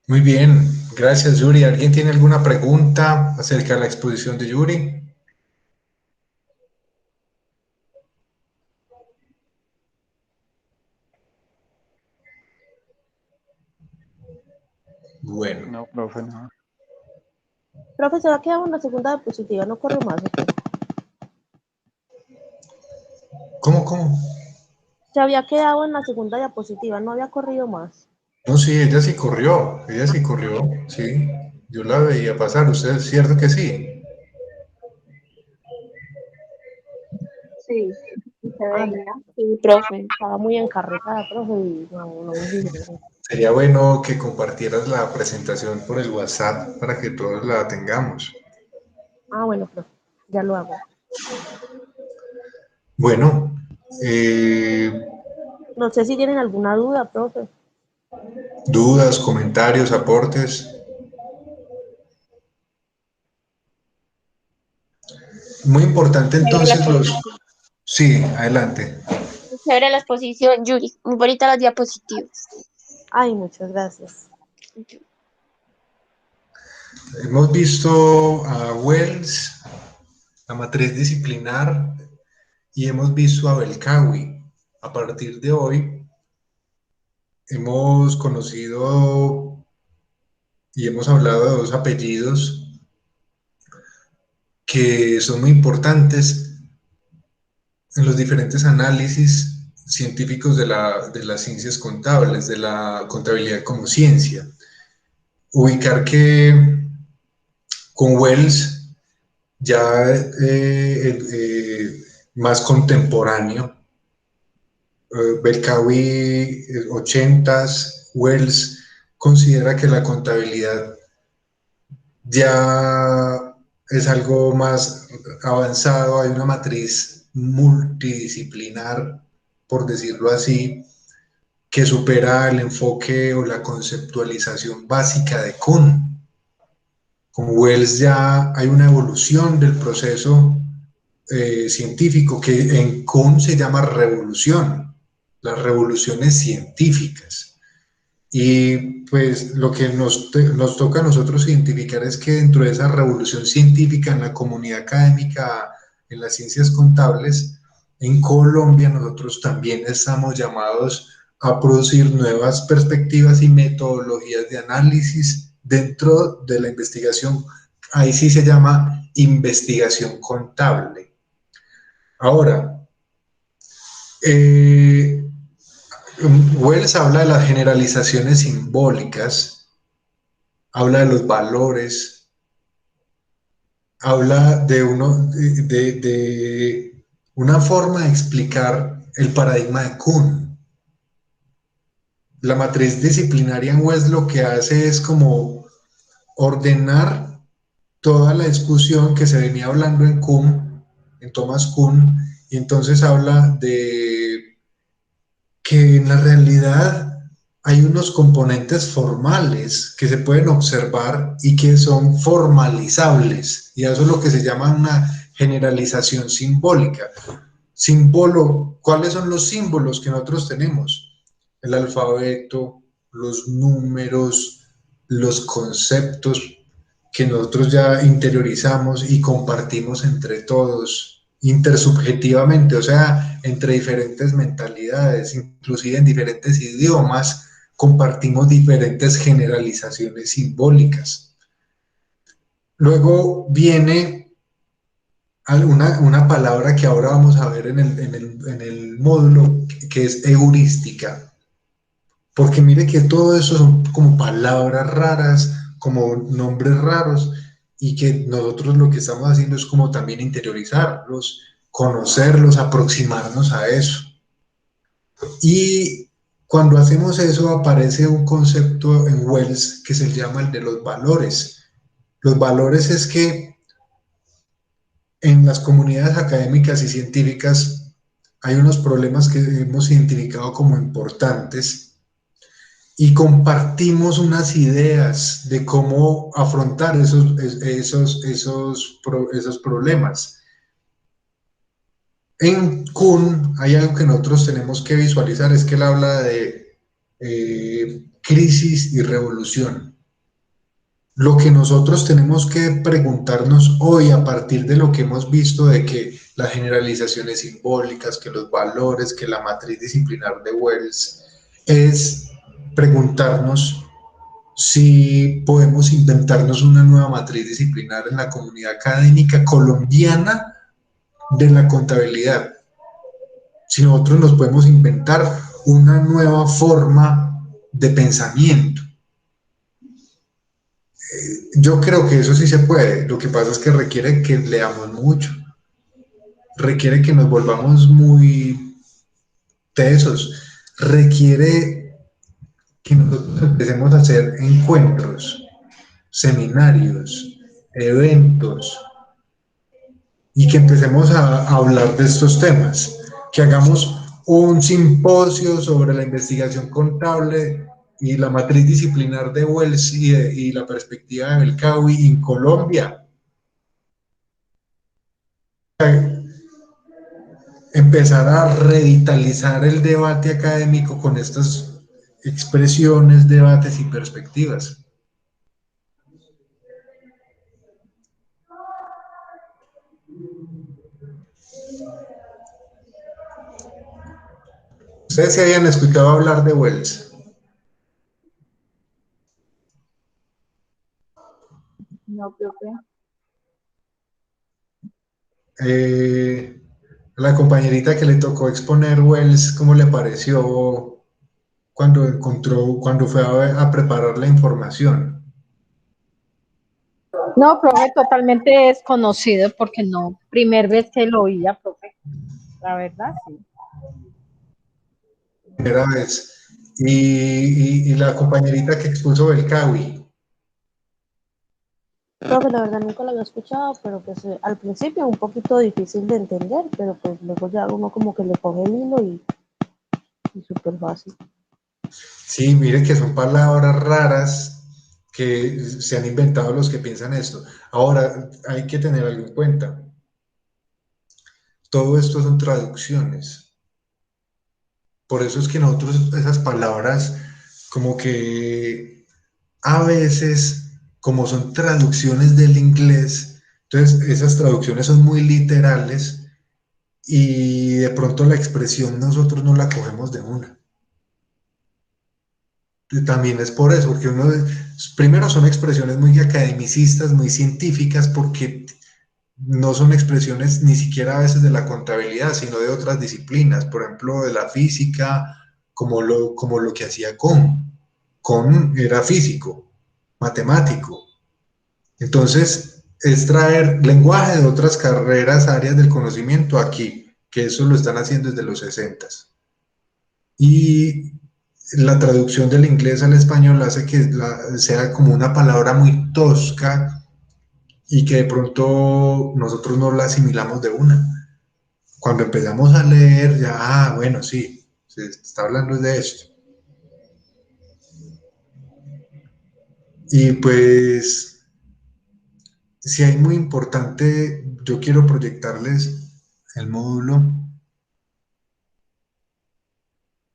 Muy bien, gracias Yuri. ¿Alguien tiene alguna pregunta acerca de la exposición de Yuri? Bueno. No, profe, no. Profe, se va a quedar una segunda diapositiva, no corre más. ¿Cómo? Se había quedado en la segunda diapositiva, no había corrido más. No, sí, ella sí corrió, sí. Yo la veía pasar, ¿usted es cierto que sí? Sí, sí se veía. Sí, profe. Estaba muy encarretada, profe, y no me fijé. Sería bueno que compartieras la presentación por el WhatsApp para que todos la tengamos. Ah, bueno, profe, ya lo hago. Bueno, No sé si tienen alguna duda, profe. dudas, comentarios, aportes. Muy importante entonces Sí, adelante. Chévere la exposición, Yuri. Muy bonita las diapositivas. Ay, muchas gracias. Hemos visto a Wells, la matriz disciplinar, y hemos visto a Berkowitz. A partir de hoy, hemos conocido y hemos hablado de dos apellidos que son muy importantes en los diferentes análisis científicos de las ciencias contables, de la contabilidad como ciencia. Ubicar que con Wells ya más contemporáneo, Berkowitz 80s, Wells considera que la contabilidad ya es algo más avanzado, hay una matriz multidisciplinar, por decirlo así, que supera el enfoque o la conceptualización básica de Kuhn. Con Wells ya hay una evolución del proceso científico que en Kuhn se llama revolución, las revoluciones científicas. Y pues lo que nos toca a nosotros identificar es que dentro de esa revolución científica en la comunidad académica, en las ciencias contables, en Colombia nosotros también estamos llamados a producir nuevas perspectivas y metodologías de análisis dentro de la investigación. Ahí sí se llama investigación contable. Ahora, Wells habla de las generalizaciones simbólicas, habla de los valores, habla de una forma de explicar el paradigma de Kuhn. La matriz disciplinaria en Wells lo que hace es como ordenar toda la discusión que se venía hablando en Kuhn, en Thomas Kuhn, y entonces habla de que en la realidad hay unos componentes formales que se pueden observar y que son formalizables, y eso es lo que se llama una generalización simbólica. ¿Cuáles son los símbolos que nosotros tenemos? El alfabeto, los números, los conceptos que nosotros ya interiorizamos y compartimos entre todos, intersubjetivamente, o sea, entre diferentes mentalidades, inclusive en diferentes idiomas, compartimos diferentes generalizaciones simbólicas. Luego viene una palabra que ahora vamos a ver en el módulo, que es heurística. Porque mire que todo eso son como palabras raras, como nombres raros, y que nosotros lo que estamos haciendo es como también interiorizarlos, conocerlos, aproximarnos a eso. Y cuando hacemos eso aparece un concepto en Wells que se llama el de los valores. Los valores es que en las comunidades académicas y científicas hay unos problemas que hemos identificado como importantes y compartimos unas ideas de cómo afrontar esos problemas. En Kuhn hay algo que nosotros tenemos que visualizar, es que él habla de crisis y revolución. Lo que nosotros tenemos que preguntarnos hoy a partir de lo que hemos visto de que las generalizaciones simbólicas, que los valores, que la matriz disciplinar de Wells, es preguntarnos si podemos inventarnos una nueva matriz disciplinar en la comunidad académica colombiana de la contabilidad. Si nosotros nos podemos inventar una nueva forma de pensamiento. Yo creo que eso sí se puede, lo que pasa es que requiere que leamos mucho, requiere que nos volvamos muy tesos, requiere que nosotros empecemos a hacer encuentros, seminarios, eventos, y que empecemos a hablar de estos temas, que hagamos un simposio sobre la investigación contable y la matriz disciplinar de Wells y la perspectiva de Belcawi en Colombia. Empezar a revitalizar el debate académico con estas expresiones, debates y perspectivas. ¿Ustedes se habían escuchado hablar de Wells? No, profe. La compañerita que le tocó exponer Wells, ¿cómo le pareció cuando fue a preparar la información? No, profe, totalmente desconocido porque no, primer vez que lo oía, profe. La verdad, sí. Primera vez. Y la compañerita que expuso Belcawi. Profe, la verdad nunca lo había escuchado, pero pues al principio un poquito difícil de entender, pero pues luego ya uno como que le coge el hilo y súper fácil. Sí, mire que son palabras raras que se han inventado los que piensan esto. Ahora, hay que tener algo en cuenta. Todo esto son traducciones. Por eso es que nosotros esas palabras como que a veces, como son traducciones del inglés, entonces esas traducciones son muy literales y de pronto la expresión nosotros no la cogemos de una. También es por eso, porque primero son expresiones muy academicistas, muy científicas, porque no son expresiones ni siquiera a veces de la contabilidad, sino de otras disciplinas, por ejemplo, de la física, como lo que hacía Kohn. Kohn era físico, matemático. Entonces, es traer lenguaje de otras carreras, áreas del conocimiento aquí, que eso lo están haciendo desde los 60s. Y la traducción del inglés al español hace que sea como una palabra muy tosca y que de pronto nosotros no la asimilamos de una. Cuando empezamos a leer, ya, bueno, sí, se está hablando de esto. Y pues, si hay muy importante, yo quiero proyectarles el módulo.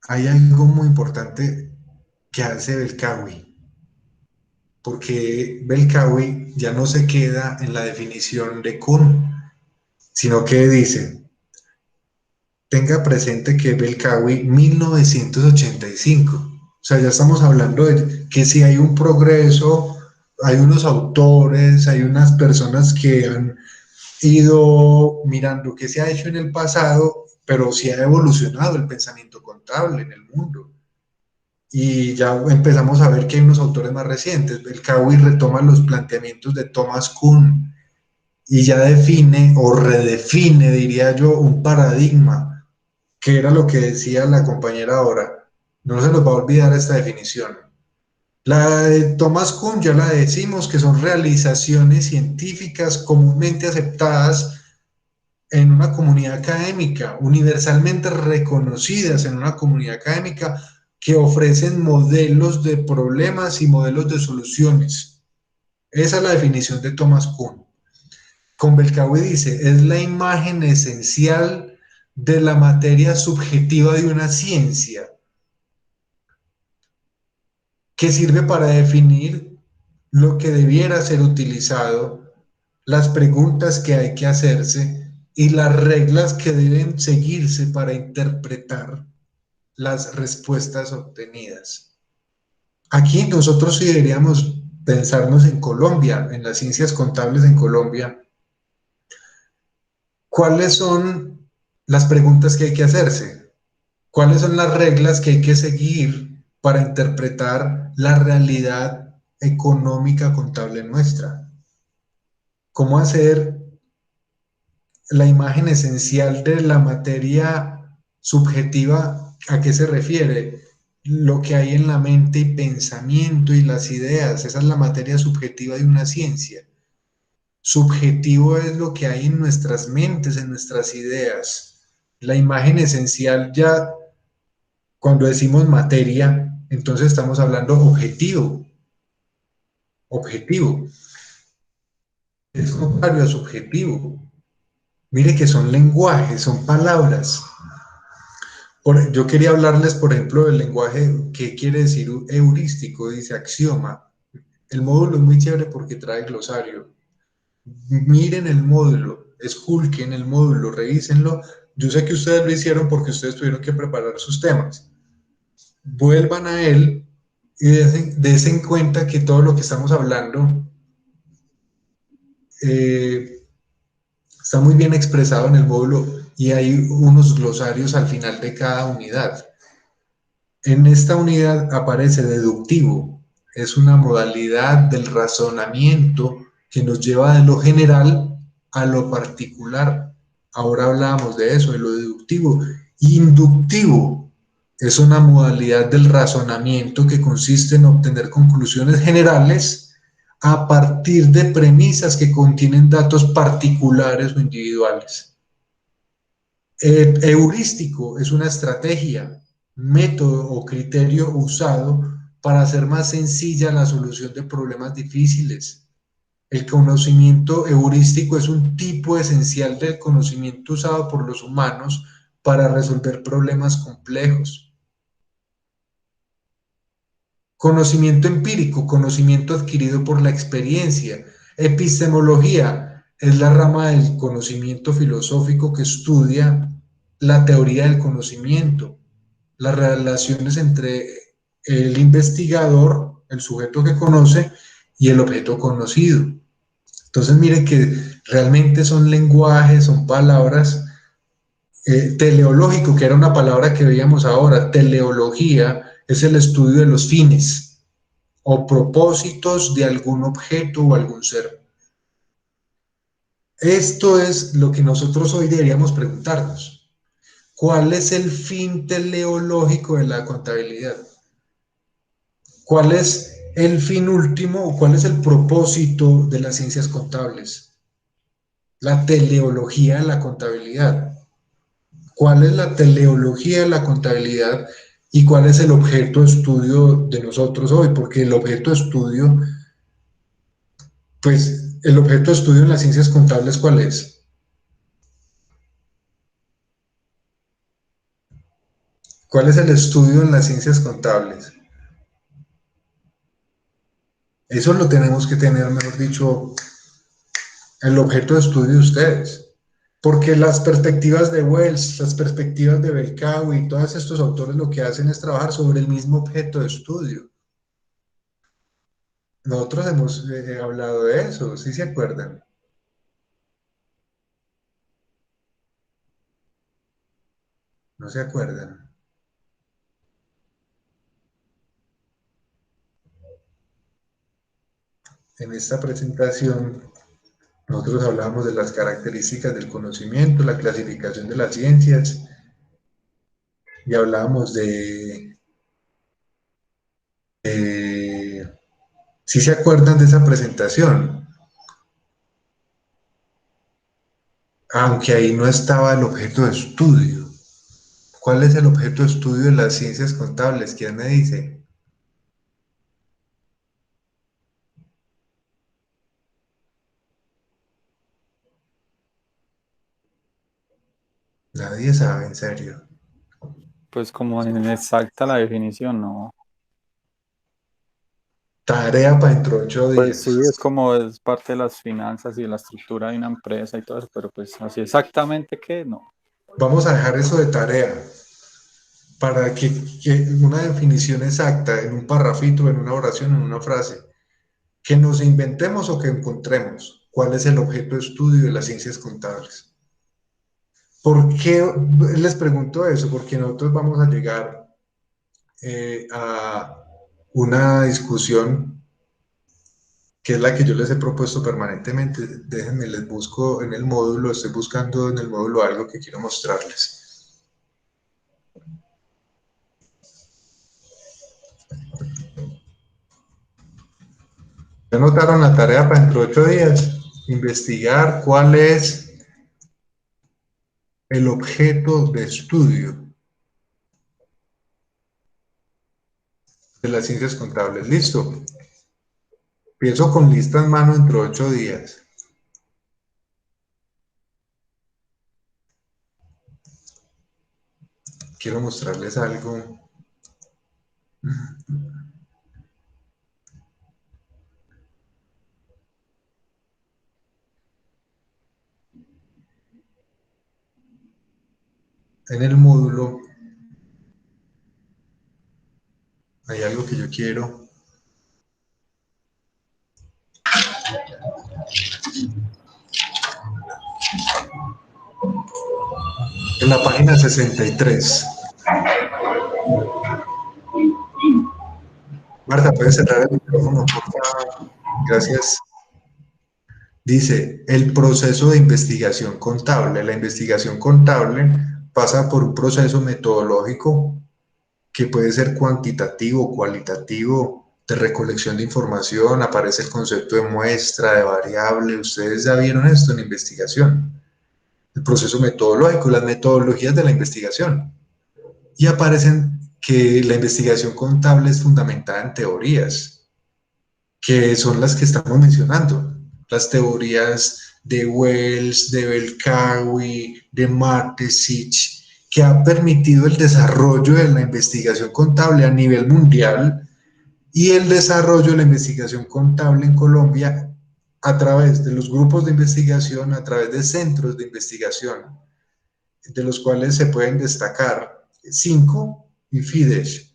Hay algo muy importante que hace Belcawi, porque Belcawi ya no se queda en la definición de Kuhn, sino que dice, tenga presente que Belcawi 1985, o sea, ya estamos hablando de que si hay un progreso, hay unos autores, hay unas personas que han ido mirando qué se ha hecho en el pasado, pero sí ha evolucionado el pensamiento contable en el mundo. y ya empezamos a ver que hay unos autores más recientes. Belkawi retoma los planteamientos de Thomas Kuhn y ya define o redefine, diría yo, un paradigma, que era lo que decía la compañera ahora. No se nos va a olvidar esta definición. La de Thomas Kuhn ya la decimos, que son realizaciones científicas comúnmente aceptadas en una comunidad académica, universalmente reconocidas en una comunidad académica, que ofrecen modelos de problemas y modelos de soluciones. Esa es la definición de Thomas Kuhn. Con Belkawi dice, es la imagen esencial de la materia subjetiva de una ciencia, que sirve para definir lo que debiera ser utilizado, las preguntas que hay que hacerse y las reglas que deben seguirse para interpretar las respuestas obtenidas. Aquí nosotros sí deberíamos pensarnos en Colombia, en las ciencias contables en Colombia. ¿Cuáles son las preguntas que hay que hacerse? ¿Cuáles son las reglas que hay que seguir para interpretar la realidad económica contable nuestra? ¿Cómo hacer la imagen esencial de la materia subjetiva? ¿A qué se refiere? Lo que hay en la mente y pensamiento y las ideas, esa es la materia subjetiva de una ciencia. Subjetivo es lo que hay en nuestras mentes, en nuestras ideas. La imagen esencial ya, cuando decimos materia, entonces estamos hablando objetivo. Objetivo. Es contrario a subjetivo. Mire que son lenguajes, son palabras. Yo quería hablarles, por ejemplo, del lenguaje. ¿Qué quiere decir heurístico? Dice axioma. El módulo es muy chévere porque trae glosario. Miren el módulo, esculquen el módulo, revísenlo. Yo sé que ustedes lo hicieron porque ustedes tuvieron que preparar sus temas. Vuelvan a él y desen cuenta que todo lo que estamos hablando está muy bien expresado en el módulo y hay unos glosarios al final de cada unidad. En esta unidad aparece deductivo, es una modalidad del razonamiento que nos lleva de lo general a lo particular. Ahora hablábamos de eso, de lo deductivo. Inductivo es una modalidad del razonamiento que consiste en obtener conclusiones generales a partir de premisas que contienen datos particulares o individuales. Heurístico es una estrategia, método o criterio usado para hacer más sencilla la solución de problemas difíciles. El conocimiento heurístico es un tipo esencial del conocimiento usado por los humanos para resolver problemas complejos. Conocimiento empírico, conocimiento adquirido por la experiencia. Epistemología es la rama del conocimiento filosófico que estudia la teoría del conocimiento, las relaciones entre el investigador, el sujeto que conoce, y el objeto conocido. Entonces, mire que realmente son lenguajes, son palabras. Teleológico, que era una palabra que veíamos ahora. Teleología es el estudio de los fines o propósitos de algún objeto o algún ser. Esto es lo que nosotros hoy deberíamos preguntarnos. ¿Cuál es el fin teleológico de la contabilidad? ¿Cuál es el fin último o cuál es el propósito de las ciencias contables? La teleología de la contabilidad. ¿Cuál es la teleología de la contabilidad y cuál es el objeto de estudio de nosotros hoy? Porque el objeto de estudio, pues el objeto de estudio en las ciencias contables, ¿cuál es? ¿Cuál es el estudio en las ciencias contables? Eso lo tenemos que tener, mejor dicho, el objeto de estudio de ustedes. Porque las perspectivas de Wells, las perspectivas de Belkawi y todos estos autores lo que hacen es trabajar sobre el mismo objeto de estudio. Nosotros hemos hablado de eso, ¿sí se acuerdan? ¿No se acuerdan? en esta presentación nosotros hablamos de las características del conocimiento, la clasificación de las ciencias, y hablábamos si se acuerdan de esa presentación, aunque ahí no estaba el objeto de estudio. ¿Cuál es el objeto de estudio de las ciencias contables? ¿Quién me dice? Nadie sabe, en serio. Pues como en exacta la definición, ¿no? Tarea para dentro de 8 Pues sí, días. es como es parte de las finanzas y de la estructura de una empresa y todo eso, pero pues así exactamente que no. Vamos a dejar eso de tarea para que una definición exacta en un parrafito, en una oración, en una frase, que nos inventemos o que encontremos cuál es el objeto de estudio de las ciencias contables. ¿Por qué les pregunto eso? Porque nosotros vamos a llegar a una discusión que es la que yo les he propuesto permanentemente. Déjenme, les busco en el módulo, estoy buscando en el módulo algo que quiero mostrarles. ¿Ya notaron la tarea para dentro de 8 días? Investigar cuál es el objeto de estudio de las ciencias contables. Listo. Empiezo con lista en mano dentro de 8 días. Quiero mostrarles algo. En el módulo hay algo que yo quiero. En la página 63. Marta, ¿puedes cerrar el micrófono, por favor? Gracias. Dice, el proceso de investigación contable. La investigación contable pasa por un proceso metodológico que puede ser cuantitativo, cualitativo, de recolección de información, aparece el concepto de muestra, de variable. Ustedes ya vieron esto en investigación. El proceso metodológico, las metodologías de la investigación. Y aparecen que la investigación contable es fundamentada en teorías, que son las que estamos mencionando, las teorías de Wells, de Belkawi, de Martesich, que ha permitido el desarrollo de la investigación contable a nivel mundial y el desarrollo de la investigación contable en Colombia a través de los grupos de investigación, a través de centros de investigación, de los cuales se pueden destacar 5 y Fidesz,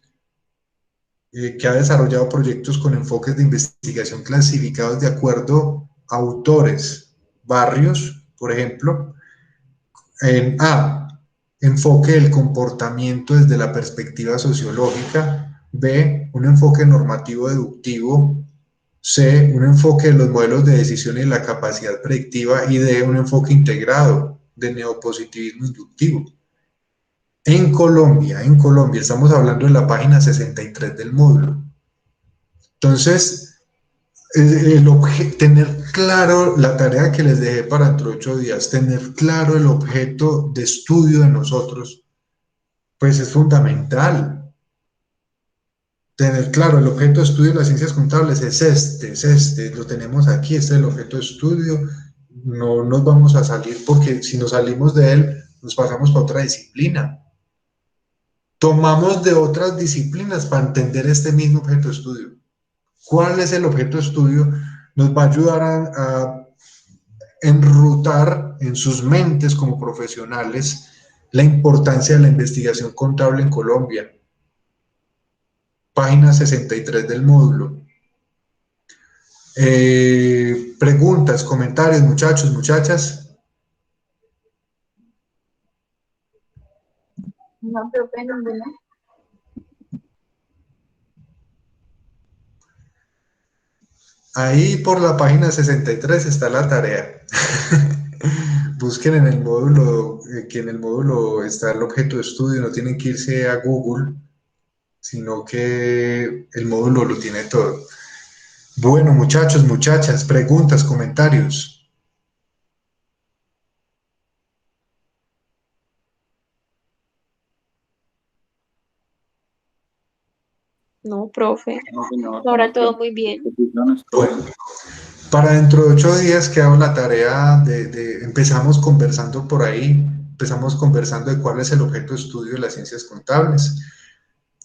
que ha desarrollado proyectos con enfoques de investigación clasificados de acuerdo a autores, barrios, por ejemplo, en A, enfoque del comportamiento desde la perspectiva sociológica; B, un enfoque normativo deductivo; C, un enfoque de los modelos de decisión y la capacidad predictiva; y D, un enfoque integrado de neopositivismo inductivo. En Colombia, estamos hablando de la página 63 del módulo. Entonces, tener claro la tarea que les dejé para dentro de 8 días, tener claro el objeto de estudio de nosotros, pues es fundamental. Tener claro el objeto de estudio de las ciencias contables es este, lo tenemos aquí, este es el objeto de estudio. No nos vamos a salir, porque si nos salimos de él, nos pasamos para otra disciplina. Tomamos de otras disciplinas para entender este mismo objeto de estudio. ¿Cuál es el objeto de estudio? Nos va a ayudar a enrutar en sus mentes como profesionales la importancia de la investigación contable en Colombia. Página 63 del módulo. Preguntas, comentarios, muchachos, muchachas. No, profe, ninguna. Ahí por la página 63 está la tarea. Busquen en el módulo, que en el módulo está el objeto de estudio, no tienen que irse a Google, sino que el módulo lo tiene todo. Bueno, muchachos, muchachas, preguntas, comentarios. No, profe. No, señor, Ahora todo muy bien. Bueno, para dentro de 8 días que hago la tarea empezamos conversando por ahí, empezamos conversando de cuál es el objeto de estudio de las ciencias contables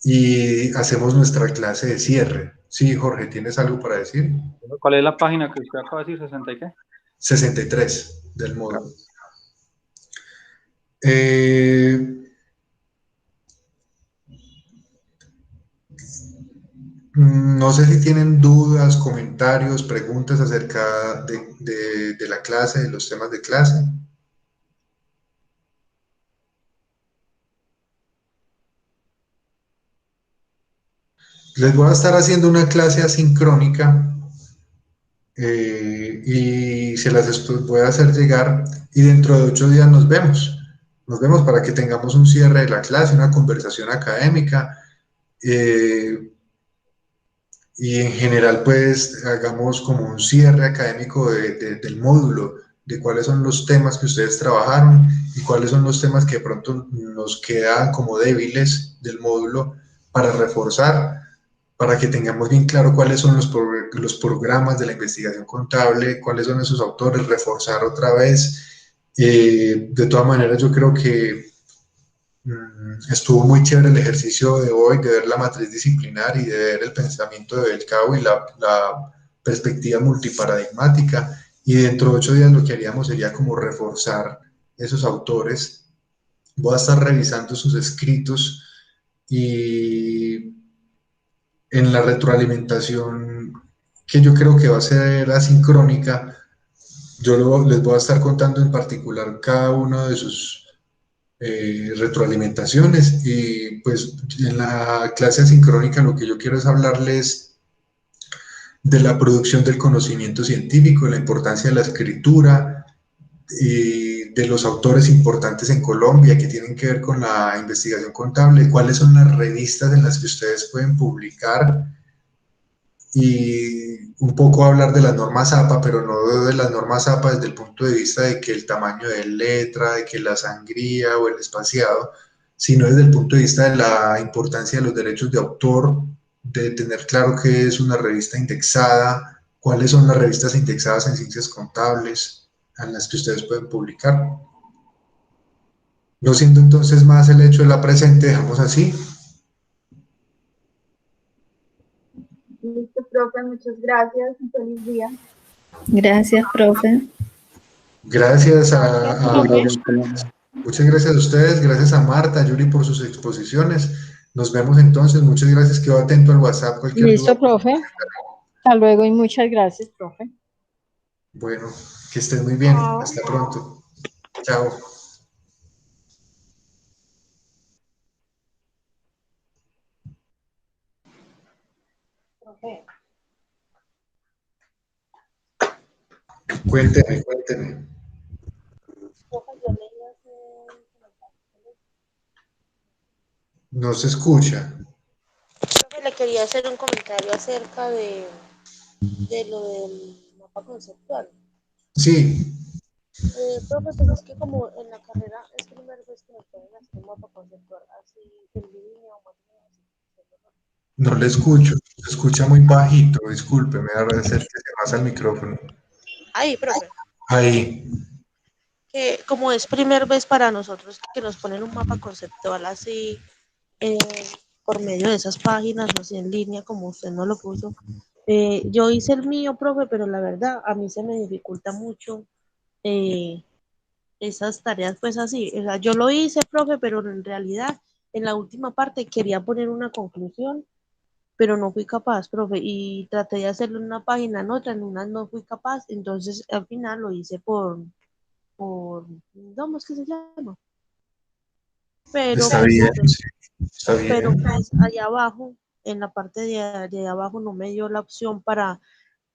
y hacemos nuestra clase de cierre. Sí, Jorge, ¿tienes algo para decir? ¿Cuál es la página que usted acaba de decir? ¿60 y qué? 63 del módulo. Eh, no sé si tienen dudas, comentarios, preguntas acerca de la clase, de los temas de clase. Les voy a estar haciendo una clase asincrónica y se las voy a hacer llegar y dentro de 8 días nos vemos. Nos vemos para que tengamos un cierre de la clase, una conversación académica y en general pues hagamos como un cierre académico del módulo, de cuáles son los temas que ustedes trabajaron y cuáles son los temas que de pronto nos quedan como débiles del módulo para reforzar, para que tengamos bien claro cuáles son los programas de la investigación contable, cuáles son esos autores, reforzar otra vez. De todas maneras, yo creo que estuvo muy chévere el ejercicio de hoy, de ver la matriz disciplinar y de ver el pensamiento de Belcao y la perspectiva multiparadigmática. Y dentro de 8 días lo que haríamos sería como reforzar esos autores. Voy a estar revisando sus escritos y en la retroalimentación, que yo creo que va a ser asincrónica, les voy a estar contando en particular cada uno de sus retroalimentaciones y pues en la clase asincrónica lo que yo quiero es hablarles de la producción del conocimiento científico, de la importancia de la escritura y de los autores importantes en Colombia que tienen que ver con la investigación contable, cuáles son las revistas en las que ustedes pueden publicar y un poco hablar de las normas APA, pero no de las normas APA desde el punto de vista de que el tamaño de letra, de que la sangría o el espaciado, sino desde el punto de vista de la importancia de los derechos de autor, de tener claro qué es una revista indexada, cuáles son las revistas indexadas en ciencias contables en las que ustedes pueden publicar. No siendo entonces más el hecho de la presente, dejamos así. Listo, profe, muchas gracias. Un feliz día. Gracias, profe. Gracias muchas gracias a ustedes, gracias a Marta, a Yuri por sus exposiciones. Nos vemos entonces, muchas gracias, quedo atento al WhatsApp. Listo, profe. Hasta luego y muchas gracias, profe. Bueno, que estén muy bien, hasta pronto. Chao. Profe, Cuénteme. profe, yo leí hace un comentario. No se escucha. Profe, le quería hacer un comentario acerca de lo del mapa conceptual. Sí, Profe, pues es que como en la carrera es primera vez que nos pueden hacer un mapa conceptual así en línea o más o menos así. no le escucho, se escucha muy bajito, disculpe, me da acérquese más al micrófono. Ahí, profe, Ahí, que como es primera vez para nosotros que nos ponen un mapa conceptual así eh, por medio de esas páginas, no sé, en línea, como usted no lo puso. Yo hice el mío, profe, pero la verdad a mí se me dificulta mucho eh, esas tareas, pues así. O sea, yo lo hice, profe, pero en realidad en la última parte quería poner una conclusión, pero no fui capaz, profe, y traté de hacerlo en una página, en una no fui capaz, entonces al final lo hice ¿cómo es que se llama? Pero está pues bien, entonces, está pero bien. pues allá abajo, en la parte de abajo no me dio la opción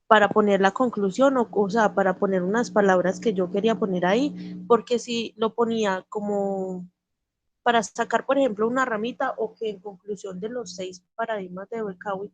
para poner la conclusión o sea, para poner unas palabras que yo quería poner ahí, porque si lo ponía como para sacar, por ejemplo, una ramita o que en conclusión de los 6 paradigmas de Berkowitz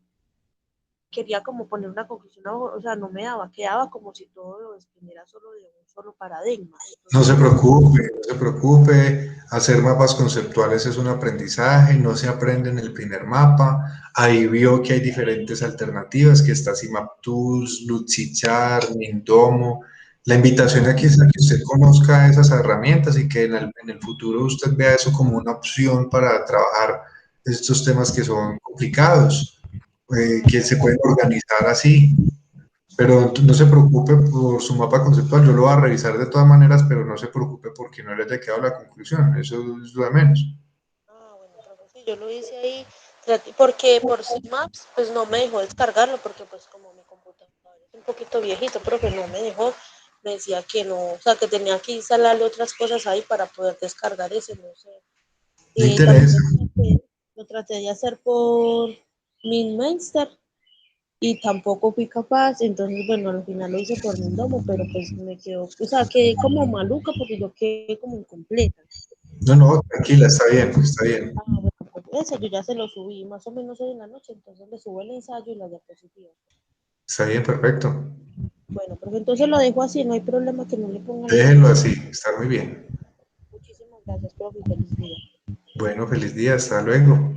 quería como poner una conclusión, o sea, no me daba, quedaba como si todo lo dependiera solo de un solo paradigma. No se Entonces, preocupe, no se preocupe. Hacer mapas conceptuales es un aprendizaje, no se aprende en el primer mapa. Ahí vio que hay diferentes alternativas, que está CIMAP-Tools, Luchichart, Mindomo. La invitación aquí es a que usted conozca esas herramientas y que en el futuro usted vea eso como una opción para trabajar estos temas que son complicados, que se pueden organizar así. Pero no se preocupe por su mapa conceptual, yo lo voy a revisar de todas maneras, pero no se preocupe porque no le haya quedado la conclusión, eso es lo de menos. bueno, profe, sí, yo lo hice ahí, porque por Maps, pues no me dejó descargarlo, porque pues como mi computador es un poquito viejito, profe, no me dejó, me decía que no, o sea, que tenía que instalarle otras cosas ahí para poder descargar ese, no sé. Me Y también interesa. lo traté de hacer por MinMeister y tampoco fui capaz, entonces bueno, al final lo hice por Mindomo, pero pues me quedó, o sea, quedé como maluca porque yo quedé como incompleta. No, no, tranquila, está bien, está bien. Bueno, pues ese yo ya se lo subí más o menos hoy en la noche, entonces le subo el ensayo y las diapositivas. Está bien, perfecto. Bueno, pero entonces lo dejo así, no hay problema que no le ponga la Déjenlo conclusión. así, está muy bien. Muchísimas gracias, profe, y feliz día. Bueno, feliz día, hasta luego.